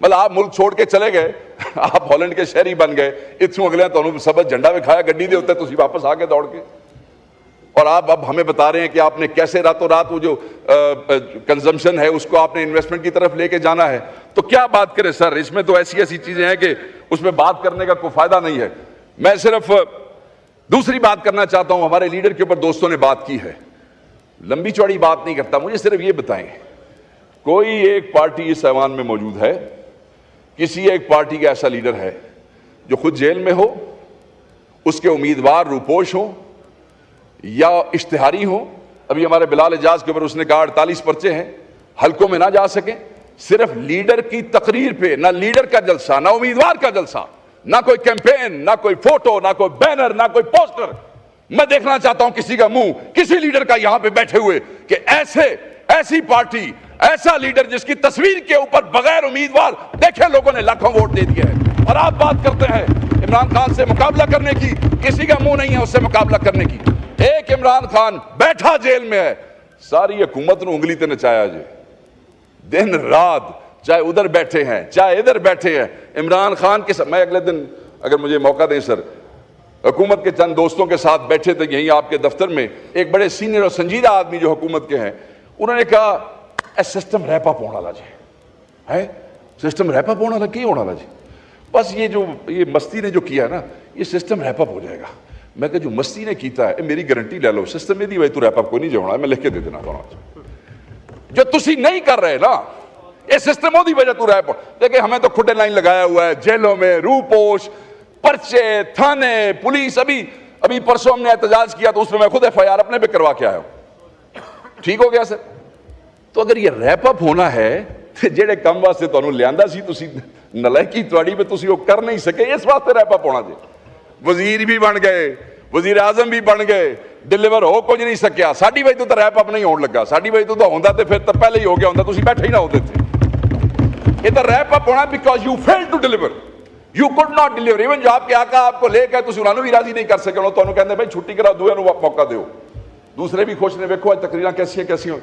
مطلب آپ ملک چھوڑ کے چلے گئے، آپ ہالینڈ کے شہری بن گئے، اتوں اگلے تو سبز جھنڈا دکھایا گڈی دے ہوتے تسی واپس آ کے دوڑ کے. اور آپ اب ہمیں بتا رہے ہیں کہ آپ نے کیسے راتوں رات وہ جو کنزمپشن ہے اس کو آپ نے انویسٹمنٹ کی طرف لے کے جانا ہے. تو کیا بات کریں سر؟ اس میں تو ایسی چیزیں ہیں کہ اس میں بات کرنے کا کوئی فائدہ نہیں ہے. میں صرف دوسری بات کرنا چاہتا ہوں. ہمارے لیڈر کے اوپر دوستوں نے بات کی ہے، لمبی چوڑی بات نہیں کرتا. مجھے صرف یہ بتائیں، کوئی ایک پارٹی اس ایوان میں موجود ہے، کسی ایک پارٹی کا ایسا لیڈر ہے جو خود جیل میں ہو، اس کے امیدوار روپوش ہوں یا اشتہاری ہوں؟ ابھی ہمارے بلال اعجاز کے اوپر اس نے کہا 48 پرچے ہیں، حلقوں میں نہ جا سکیں. صرف لیڈر کی تقریر پہ، نہ لیڈر کا جلسہ، نہ امیدوار کا جلسہ، نہ کوئی کیمپین، نہ کوئی فوٹو، نہ کوئی بینر، نہ کوئی پوسٹر، میں دیکھنا چاہتا ہوں کسی کا منہ کسی لیڈر کا یہاں پہ بیٹھے ہوئے کہ ایسی پارٹی ایسا لیڈر جس کی تصویر کے اوپر بغیر امیدوار دیکھیں لوگوں نے لاکھوں ووٹ دے دیے ہیں، اور آپ بات کرتے ہیں عمران خان سے مقابلہ کرنے کی، کسی کا منہ نہیں ہے اس سے مقابلہ کرنے کی۔ ایک عمران خان بیٹھا جیل میں ہے، ساری حکومت نو انگلی تے نچایا جی، دن رات، چاہے ادھر بیٹھے ہیں چاہے ادھر بیٹھے ہیں۔ عمران خان کے میں اگلے دن اگر مجھے موقع دیں سر، حکومت کے چند دوستوں کے ساتھ بیٹھے تھے یہیں آپ کے دفتر میں، ایک بڑے سینئر اور سنجیدہ آدمی جو حکومت کے ہیں، انہوں نے کہا اے سسٹم ریپ اپ ہونا جی ہے، سسٹم ریپ اپ ہونا کی ہونا جی، بس یہ مستی نے جو کیا ہے نا یہ سسٹم ریپ اپ ہو جائے گا۔ میں کہ جو مستی نے کیتا ہے میری گارنٹی لے لو سسٹم میں دی وجہ تو ریپ اپ کو نہیں جو ہونا ہے، میں لکھ کے دے دینا جو تسی نہیں کر رہے نا یہ سسٹم ہو دی وجہ تو ریپ دیکھیں ہمیں تو کھٹے لائن لگایا ہوا ہے جیلوں میں، روح پوش، پرچے، تھانے، پولیس۔ ابھی پرسوں ہم نے احتجاج کیا تو اس میں میں خود FIR اپنے پہ کروا کے آیا ہوں، ٹھیک ہو گیا سر۔ تو اگر یہ ریپ اپ ہونا ہے جیڑے کم واسطے تو لیاندہ سی تسی نلائکی تواڑی پہ تسی وہ کر نہیں سکے، اس واسطے ریپ اپ ہونا جی۔ وزیر بھی بن گئے، وزیر اعظم بھی بن گئے، ڈیلیور ہو کچھ نہیں سکیا، ساڈی وجہ تو ریپ اپ نہیں ہون لگا، ساڈی وجہ تو ہوندا تے پھر تو پہلے ہی ہو گیا ہوندا، تسی بیٹھے ہی نہ ہوتے تھے۔ یہ تو ریپ اپ ہونا because you fail to deliver, you could not deliver. Even جو آپ کے آقا آپ کو لے گئے تسی انہوں نے بھی راضی نہیں کر سکے، انہوں تو کہندے بھائی چھٹی کرا دوئے نو موقع دیو، دوسرے بھی خوش نے دیکھو آج تقریراں کیسی ہوں۔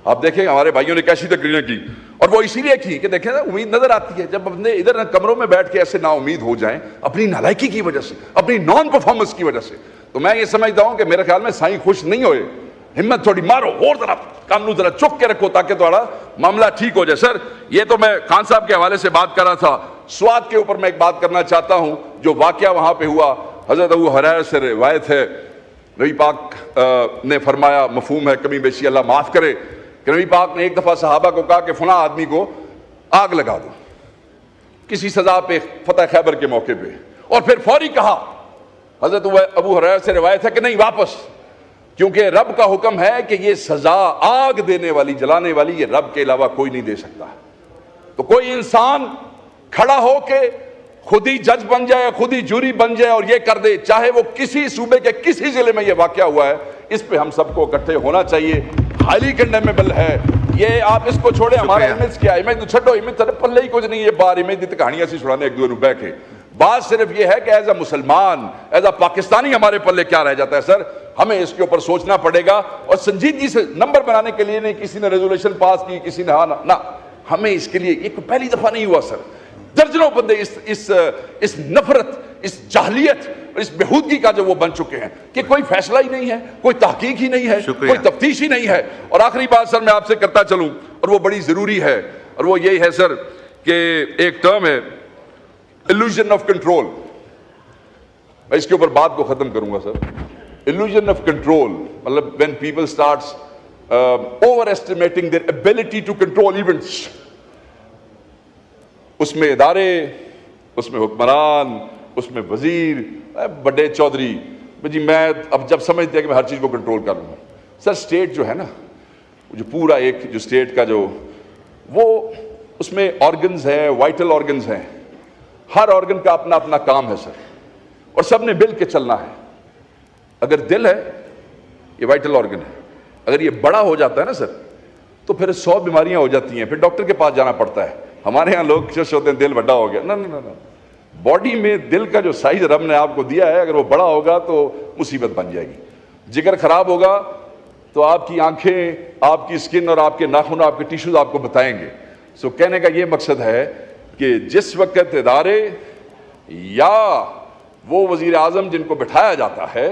آپ دیکھیں ہمارے بھائیوں نے کیسی تقریریں کی، اور وہ اسی لیے کی کہ دیکھیں نا امید نظر آتی ہے جب اپنے ادھر کمروں میں بیٹھ کے ایسے نا امید ہو جائیں اپنی نالائکی کی وجہ سے، اپنی نان پرفارمنس کی وجہ سے، تو میں یہ سمجھتا ہوں کہ میرے خیال میں سائیں خوش نہیں ہوئے، ہمت تھوڑی مارو اور ذرا کام نو ذرا چک کے رکھو تاکہ تھوڑا معاملہ ٹھیک ہو جائے۔ سر یہ تو میں خان صاحب کے حوالے سے بات کر رہا تھا، سوات کے اوپر میں ایک بات کرنا چاہتا ہوں جو واقعہ وہاں پہ ہوا۔ حضرت ابو ہریرہ سے روایت ہے، نبی پاک نے فرمایا، مفہوم ہے کمی بیشی اللہ معاف کرے، کہ نبی پاک نے ایک دفعہ صحابہ کو کہا کہ فلاں آدمی کو آگ لگا دو کسی سزا پہ فتح خیبر کے موقع پہ، اور پھر فوری کہا، حضرت ابو ہریرہ سے روایت ہے کہ نہیں واپس، کیونکہ رب کا حکم ہے کہ یہ سزا آگ دینے والی جلانے والی یہ رب کے علاوہ کوئی نہیں دے سکتا۔ تو کوئی انسان کھڑا ہو کے خود ہی جج بن جائے، خود ہی جوری بن جائے اور یہ کر دے، چاہے وہ کسی صوبے کے کسی ضلع میں یہ واقعہ ہوا ہے، اس پہ ہم سب کو اکٹھے ہونا چاہیے، ہائیلی کنڈیمیبل ہے۔ یہ آپ اس کو چھوڑیں، ہمارا امیج کیا ہے، امیج تو چھڑو، امیج تو پلے ہی کچھ نہیں ہے، بار امیج دی کہانیاں سی چھڑانے ایک دو روپے کے۔ بات صرف یہ ہے کہ ایز اے مسلمان، ایز اے پاکستانی ہمارے پلے کیا رہ جاتا ہے۔ سر ہمیں اس کے اوپر سوچنا پڑے گا، اور سنجیدگی سے نمبر بنانے کے لیے نہیں کسی نے ریزولوشن پاس کی، کسی نے نہ، ہمیں اس کے لیے ایک پہلی دفعہ نہیں ہوا سر، درجنوں بندے اس نفرت، اس جاہلیت، اس بےہودگی کا جو وہ بن چکے ہیں کہ کوئی فیصلہ ہی نہیں ہے، کوئی تحقیق ہی نہیں ہے، کوئی تفتیش ہی نہیں ہے۔ اور آخری بات سر میں آپ سے کرتا چلوں، اور وہ بڑی ضروری ہے، اور وہ یہی ہے سر کہ ایک ٹرم ہے illusion of control، میں اس کے اوپر بات کو ختم کروں گا سر۔ illusion of control مطلب when people starts overestimating their ability to control events، اس میں ادارے، اس میں حکمران، اس میں وزیر، بڑے چودھری، جی میں اب جب سمجھتے ہیں کہ میں ہر چیز کو کنٹرول کر لوں۔ سر سٹیٹ جو ہے نا، جو پورا ایک جو سٹیٹ کا جو وہ اس میں آرگنز ہیں، وائٹل آرگنز ہیں، ہر آرگن کا اپنا اپنا کام ہے سر، اور سب نے مل کے چلنا ہے۔ اگر دل ہے یہ وائٹل آرگن ہے، اگر یہ بڑا ہو جاتا ہے نا سر تو پھر 100 بیماریاں ہو جاتی ہیں، پھر ڈاکٹر کے پاس جانا پڑتا ہے۔ ہمارے ہاں لوگ خوش ہوتے ہیں دل بڑا ہو گیا، نہ، باڈی میں دل کا جو سائز رب نے آپ کو دیا ہے اگر وہ بڑا ہوگا تو مصیبت بن جائے گی۔ جگر خراب ہوگا تو آپ کی آنکھیں، آپ کی سکن اور آپ کے ناخن، آپ کے ٹیشوز آپ کو بتائیں گے۔ سو کہنے کا یہ مقصد ہے کہ جس وقت ادارے یا وہ وزیر اعظم جن کو بٹھایا جاتا ہے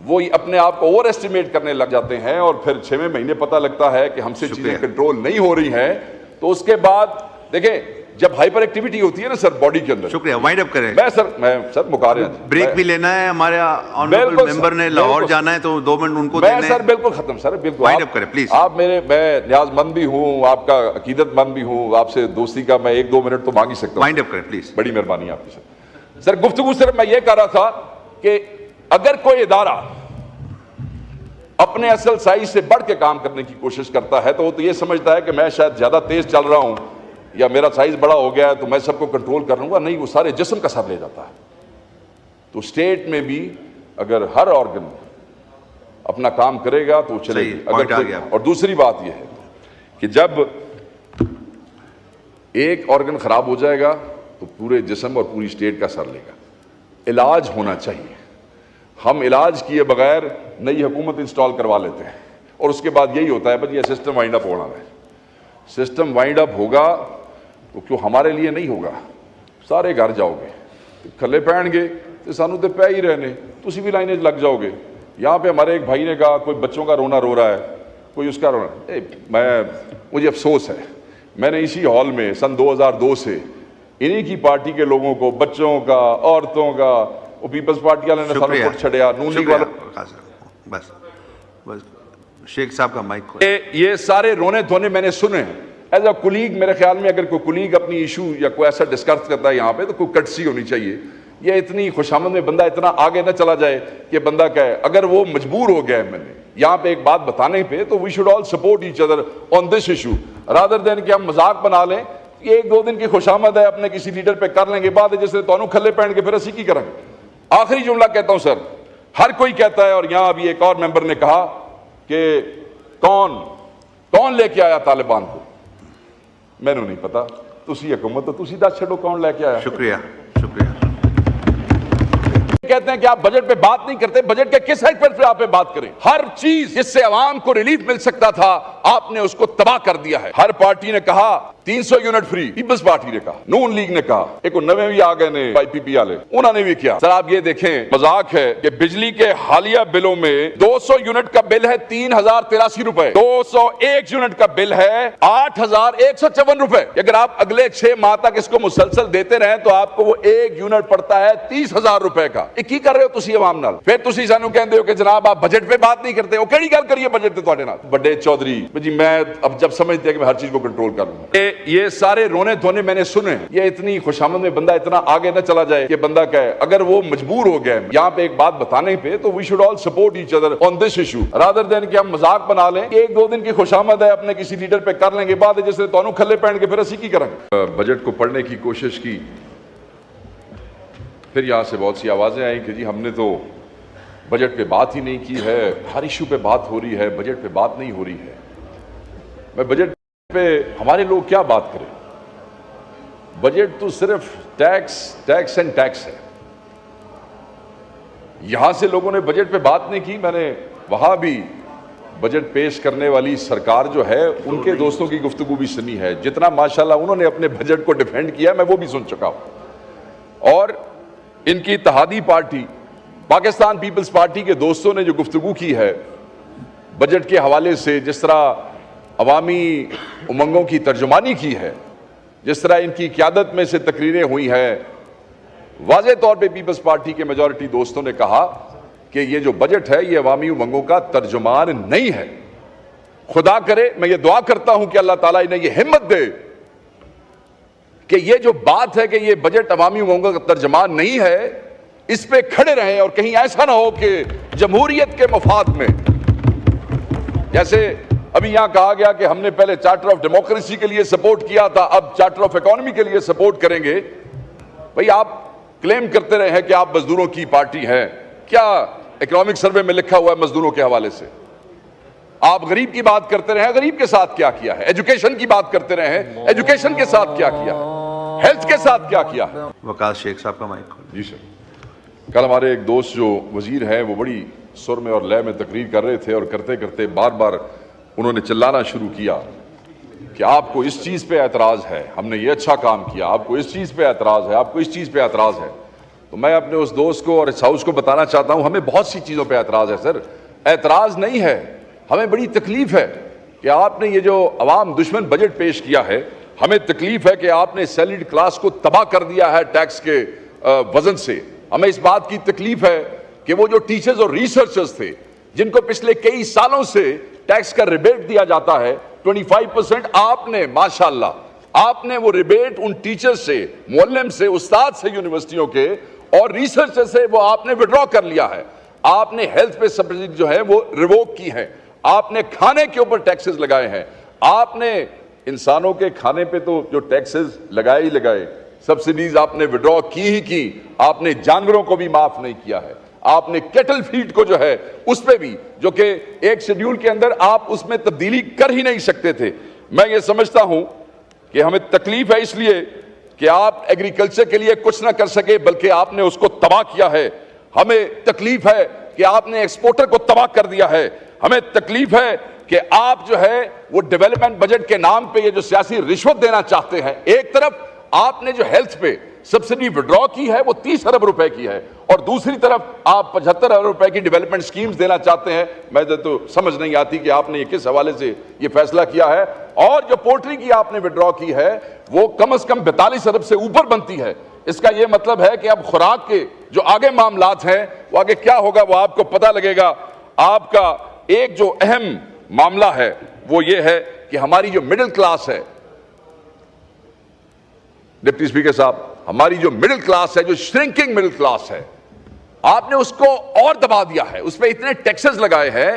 وہ اپنے آپ کو اوور ایسٹیمیٹ کرنے لگ جاتے ہیں، اور پھر 6ویں مہینے پتہ لگتا ہے کہ ہم سے چیزیں کنٹرول نہیں ہو رہی ہیں، تو اس کے بعد دیکھیں جب ہائپر ایکٹیویٹی ہوتی ہے نا سر باڈی کے اندر۔ شکریہ، وائنڈ اپ کریں۔ میں سر مکارے بریک بھی لینا ہے، ہمارے آنریبل ممبر نے لاہور جانا ہے تو 2 منٹ ان کو دینے ہیں۔ میں سر بالکل ختم سر، بالکل وائنڈ اپ کریں پلیز۔ آپ میں نیاز مند بھی ہوں، آپ کا عقیدت مند بھی ہوں، آپ سے دوستی کا میں 1-2 منٹ تو مانگ ہی سکتا ہوں۔ وائنڈ اپ کریں پلیز، بڑی مہربانی آپ کی سر۔ سر گفتگو صرف میں یہ کر رہا تھا کہ اگر کوئی ادارہ اپنے اصل سائز سے بڑھ کے کام کرنے کی کوشش کرتا ہے تو وہ تو یہ سمجھتا ہے کہ میں شاید زیادہ تیز چل رہا ہوں یا میرا سائز بڑا ہو گیا ہے تو میں سب کو کنٹرول کر لوں گا، نہیں، وہ سارے جسم کا ساتھ لے جاتا ہے۔ تو اسٹیٹ میں بھی اگر ہر آرگن اپنا کام کرے گا تو چلے گی. اور دوسری بات یہ ہے کہ جب ایک آرگن خراب ہو جائے گا تو پورے جسم اور پوری اسٹیٹ کا سر لے گا. علاج ہونا چاہیے. ہم علاج کیے بغیر نئی حکومت انسٹال کروا لیتے ہیں اور اس کے بعد یہی ہوتا ہے بس یہ سسٹم وائنڈ اپ ہونا ہے. سسٹم وائنڈ اپ ہوگا تو کیوں ہمارے لیے نہیں ہوگا. سارے گھر جاؤ گے کھلے پہن گے تو سانو تو پہ ہی رہنے تسی بھی لائنیں لگ جاؤ گے. یہاں پہ ہمارے ایک بھائی نے کہا کوئی بچوں کا رونا رو رہا ہے, کوئی اس کا رونا. مجھے افسوس ہے میں نے اسی ہال میں سن 2002 سے انہی کی پارٹی کے لوگوں کو, بچوں کا, عورتوں کا, وہ پیپلز پارٹی والے نے سارا کوٹ چھڑیا, نون لیگ والے. بس شیخ صاحب کا مائک. یہ سارے رونے دھونے میں نے سنے ایز اے کولیگ. میرے خیال میں اگر کوئی کولیگ اپنی ایشو یا کوئی ایسا ڈسکس کرتا ہے یہاں پہ تو کوئی کٹسی ہونی چاہیے. یہ اتنی خوشامد میں بندہ اتنا آگے نہ چلا جائے کہ بندہ کہے اگر وہ مجبور ہو گیا ہے میں نے یہاں پہ ایک بات بتانے پہ تو we should all support each other on this issue rather than کہ ہم مذاق بنا لیں. ایک دو دن کی خوشامد ہے اپنے کسی لیڈر پہ کر لیں گے, بعد جس نے تو کھلے پہن کے پھر اسی کی کریں گے. آخری جملہ کہتا ہوں سر, ہر کوئی کہتا ہے اور یہاں ابھی ایک اور ممبر نے کہا کہ کون لے کے آیا طالبان کو. میں نے نہیں پتا, تسی حکومت تو تسی دس چھڑو کون لے کے آیا. شکریہ. کہتے ہیں کہ آپ بجٹ پہ بات نہیں کرتے, بجٹ کے کس ہیڈ پر آپ پہ بات کریں. ہر چیز جس سے عوام کو ریلیف مل سکتا تھا آپ نے اس کو تباہ کر دیا ہے. ہر پارٹی نے کہا 300 یونٹ فری, پیپلز پارٹی نے کہا, نون لیگ نے کہا, ایک نویں بھی آ گئے نے پی پی والے انہوں نے بھی کیا. سر آپ یہ دیکھیں مذاق ہے کہ بجلی کے حالیہ بلوں میں 200 یونٹ کا بل ہے 3083 روپے, 201 یونٹ کا بل ہے 8154 روپے. اگر آپ اگلے 6 ماہ تک اس کو مسلسل دیتے رہیں تو آپ کو وہ ایک یونٹ پڑتا ہے 30,000 روپے کا. کی کر رہے ہو تسی عوام نال. پھر تسی سانو کہندے ہو کہ جناب آپ بجٹ پہ بات نہیں کرتے. وہ کیڑی گل کریے بجٹ تے تواڈے نال. بڑے چودھری جی میں اب جب سمجھتے ہیں کہ میں ہر چیز کو کنٹرول کر لوں. یہ سارے رونے دھونے میں نے سنے. یہ اتنی خوشامد میں بندہ اتنا آگے نہ چلا جائے کہ بندہ کہے اگر وہ مجبور ہو گیا یہاں پہ ایک بات بتانے پہ تو we should all support each other on this issue rather than کہ ہم مذاق بنا لیں. ایک دو دن کی خوشامد ہے اپنے کسی لیڈر پہ کر لیں گے, بعد جس نے تو کھلے پہن کے پھر اسی کی کریں گے. بجٹ کو پڑھنے کی کوشش کی, پھر یہاں سے بہت سی آوازیں آئیں کہ جی ہم نے تو بجٹ پہ بات ہی نہیں کی ہے, ہر ایشو پہ بات ہو رہی ہے, بجٹ پہ بات نہیں ہو رہی ہے. میں بجٹ پہ ہمارے لوگ کیا بات کریں. بجٹ تو صرف ٹیکس اینڈ ٹیکس ہے. یہاں سے لوگوں نے بجٹ پہ بات نہیں کی. میں نے وہاں بھی بجٹ پیش کرنے والی سرکار جو ہے ان کے دوستوں کی گفتگو بھی سنی ہے. جتنا ماشاءاللہ انہوں نے اپنے بجٹ کو ڈیفینڈ کیا میں وہ بھی سن چکا ہوں. اور ان کی اتحادی پارٹی پاکستان پیپلز پارٹی کے دوستوں نے جو گفتگو کی ہے بجٹ کے حوالے سے, جس طرح عوامی امنگوں کی ترجمانی کی ہے, جس طرح ان کی قیادت میں سے تقریریں ہوئی ہیں, واضح طور پہ پیپلز پارٹی کے میجورٹی دوستوں نے کہا کہ یہ جو بجٹ ہے یہ عوامی امنگوں کا ترجمان نہیں ہے. خدا کرے, میں یہ دعا کرتا ہوں کہ اللہ تعالیٰ انہیں یہ ہمت دے کہ یہ جو بات ہے کہ یہ بجٹ عوامی امنگوں کا ترجمان نہیں ہے اس پہ کھڑے رہیں, اور کہیں ایسا نہ ہو کہ جمہوریت کے مفاد میں, جیسے ابھی یہاں کہا گیا کہ ہم نے پہلے چارٹر آف ڈیموکریسی کے لیے سپورٹ کیا تھا اب چارٹر آف اکانومی کے لیے سپورٹ کریں گے. بھئی آپ کلیم کرتے رہے ہیں کہ آپ مزدوروں کی پارٹی ہیں, کیا اکنامک سروے میں لکھا ہوا ہے مزدوروں کے حوالے سے؟ آپ غریب کی بات کرتے رہے ہیں, غریب کے ساتھ کیا کیا ہے؟ ایجوکیشن کی بات کرتے رہے ہیں, ایجوکیشن کے ساتھ کیا کیا ہے؟ ہیلتھ کے ساتھ کیا کیا ہے؟ وقاص شیخ صاحب کا مائک. جی سر. کل ہمارے ایک دوست جو وزیر ہیں وہ بڑی سر میں اور لے میں تقریر کر رہے تھے اور کرتے کرتے بار بار انہوں نے چلانا شروع کیا کہ آپ کو اس چیز پہ اعتراض ہے, ہم نے یہ اچھا کام کیا, آپ کو اس چیز پہ اعتراض ہے, آپ کو اس چیز پہ اعتراض ہے. تو میں اپنے اس دوست کو اور اس ہاؤس کو بتانا چاہتا ہوں ہمیں بہت سی چیزوں پہ اعتراض ہے سر. اعتراض نہیں ہے, ہمیں بڑی تکلیف ہے کہ آپ نے یہ جو عوام دشمن بجٹ پیش کیا ہے. ہمیں تکلیف ہے کہ آپ نے سیلریڈ کلاس کو تباہ کر دیا ہے ٹیکس کے وزن سے. ہمیں اس بات کی تکلیف ہے کہ وہ جو ٹیچرز اور ریسرچرز تھے جن کو پچھلے کئی سالوں سے ٹیکس کا ریبیٹ دیا جاتا ہے 25%, آپ نے ماشاءاللہ آپ نے وہ ریبیٹ ان ٹیچر سے, معلم سے, استاد سے یونیورسٹیوں کے اور ریسرچر سے وہ آپ نے وڈرا کر لیا ہے. آپ نے ہیلتھ پہ سبسڈی جو ہے وہ ریووک کی ہے. آپ نے کھانے کے اوپر ٹیکسز لگائے ہیں. آپ نے انسانوں کے کھانے پہ تو جو ٹیکسز لگائے ہی لگائے, سبسڈیز آپ نے وڈرا کی ہی کی. آپ نے جانوروں کو بھی معاف نہیں کیا ہے. آپ نے کیٹل فیڈ کو جو ہے اس پہ بھی، جو کہ ایک شیڈیول کے اندر آپ اس میں تبدیلی کر ہی نہیں سکتے تھے. میں یہ سمجھتا ہوں کہ ہمیں تکلیف ہے اس لیے کہ آپ ایگریکلچر کے لیے کچھ نہ کر سکے بلکہ آپ نے اس کو تباہ کیا ہے. ہمیں تکلیف ہے کہ آپ نے ایکسپورٹر کو تباہ کر دیا ہے. ہمیں تکلیف ہے کہ آپ جو ہے وہ ڈیولپمنٹ بجٹ کے نام پہ یہ جو سیاسی رشوت دینا چاہتے ہیں. ایک طرف آپ نے جو ہیلتھ پہ سبسڈی وڈرا کی ہے وہ 30 ارب روپے کی ہے اور دوسری طرف آپ 75 ارب روپے کی ڈیولپمنٹ سکیمز دینا چاہتے ہیں. میں تو سمجھ نہیں آتی کہ آپ نے یہ کس حوالے سے یہ فیصلہ کیا ہے. اور جو پولٹری کی آپ نے وڈرا کی ہے وہ کم از کم 42 ارب سے اوپر بنتی ہے. اس کا یہ مطلب ہے کہ اب خوراک کے جو آگے معاملات ہیں وہ آگے کیا ہوگا وہ آپ کو پتہ لگے گا. آپ کا ایک جو اہم معاملہ ہے وہ یہ ہے کہ ہماری جو مڈل کلاس ہے، ڈپٹی اسپیکر صاحب، ہماری جو مڈل کلاس ہے، جو شرنکنگ مڈل کلاس ہے، آپ نے اس کو اور دبا دیا ہے. اس پہ اتنے ٹیکسز لگائے ہیں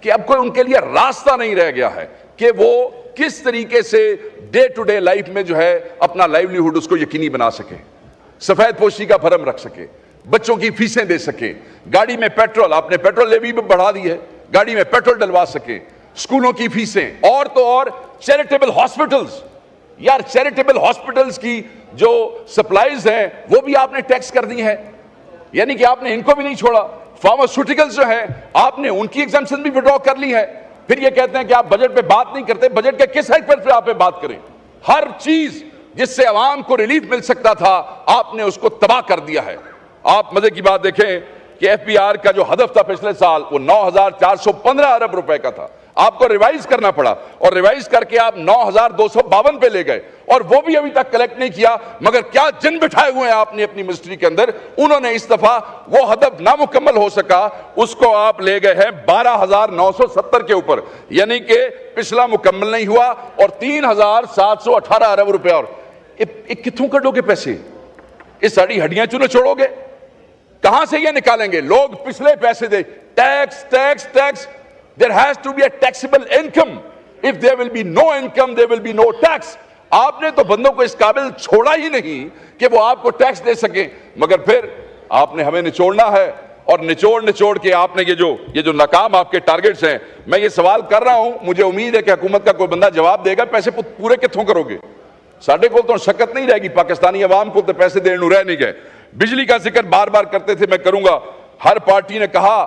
کہ اب کوئی ان کے لیے راستہ نہیں رہ گیا ہے کہ وہ کس طریقے سے ڈے ٹو ڈے لائف میں جو ہے اپنا لائیولیہوڈ اس کو یقینی بنا سکے، سفید پوشی کا بھرم رکھ سکے، بچوں کی فیسیں دے سکے، گاڑی میں پیٹرول، آپ نے پیٹرول لیوی بھی بڑھا دی ہے، گاڑی میں پیٹرول ڈلوا سکے، اسکولوں کی فیسیں، اور تو اور چیریٹیبل ہاسپٹلز. یار چیریٹیبل ہاسپٹلز کی جو سپلائیز ہیں وہ بھی آپ نے ٹیکس کر دی ہیں، یعنی کہ آپ نے ان کو بھی نہیں چھوڑا. فارماسیوٹیکلز جو ہیں آپ نے ان کی ایگزمپشن بھی وڈرا کر لی ہے. پھر یہ کہتے ہیں کہ آپ بجٹ پہ بات نہیں کرتے. بجٹ کے کس ہیڈ پہ آپ پہ بات کریں؟ ہر چیز جس سے عوام کو ریلیف مل سکتا تھا آپ نے اس کو تباہ کر دیا ہے. آپ مزے کی بات دیکھیں کہ ایف پی آر کا جو ہدف تھا پچھلے سال وہ 9,415 ارب روپے کا تھا. آپ کو ریوائز کرنا پڑا اور ریوائز کر کے آپ 9,252 پہ لے گئے اور وہ بھی ابھی تک کلیکٹ نہیں کیا. مگر کیا جن بٹھائے ہوئے ہیں آپ نے اپنی منسٹری کے اندر. انہوں نے اس دفعہ وہ ہدف نامکمل ہو سکا اس کو آپ لے گئے ہیں 12,970 کے اوپر، یعنی کہ پچھلا مکمل نہیں ہوا اور 3,718 ارب روپے. اور کتوں کٹو گے پیسے؟ یہ ساری ہڈیاں چونو چھوڑو گے؟ کہاں سے یہ نکالیں گے؟ لوگ پچھلے پیسے دے. Tax tax tax. There has to be a taxable income. If there will be no income, there will be no tax. آپ نے تو بندوں کو اس قابل چھوڑا ہی نہیں کہ وہ آپ کو ٹیکس دے سکیں، مگر پھر آپ نے ہمیں نچوڑنا ہے اور نچوڑ کے آپ نے یہ جو ناکام آپ کے ٹارگٹس ہیں. میں یہ سوال کر رہا ہوں، مجھے امید ہے کہ حکومت کا کوئی بندہ جواب دے گا. پیسے پورے کتوں کرو گے؟ ساڈے کو تو شکت نہیں رہے گی، پاکستانی عوام کو تو پیسے دینے رہ نہیں گئے. بجلی کا ذکر بار بار کرتے تھے، میں کروں گا. ہر پارٹی نے کہا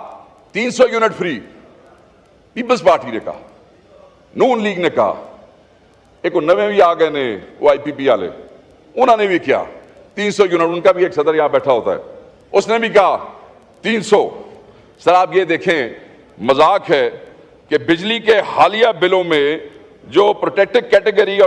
300 یونٹ فری، پیپلز پارٹی نے کہا، نون لیگ نے کہا، ایک نویں بھی آ گئے نے وہ آئی پی پی والے، انہوں نے بھی کیا 300 یونٹ. ان کا بھی ایک صدر یہاں بیٹھا ہوتا ہے، اس نے بھی کہا 300. سر آپ یہ دیکھیں، مذاق ہے کہ بجلی کے حالیہ بلوں میں جو پروٹیکٹڈ کیٹیگری اور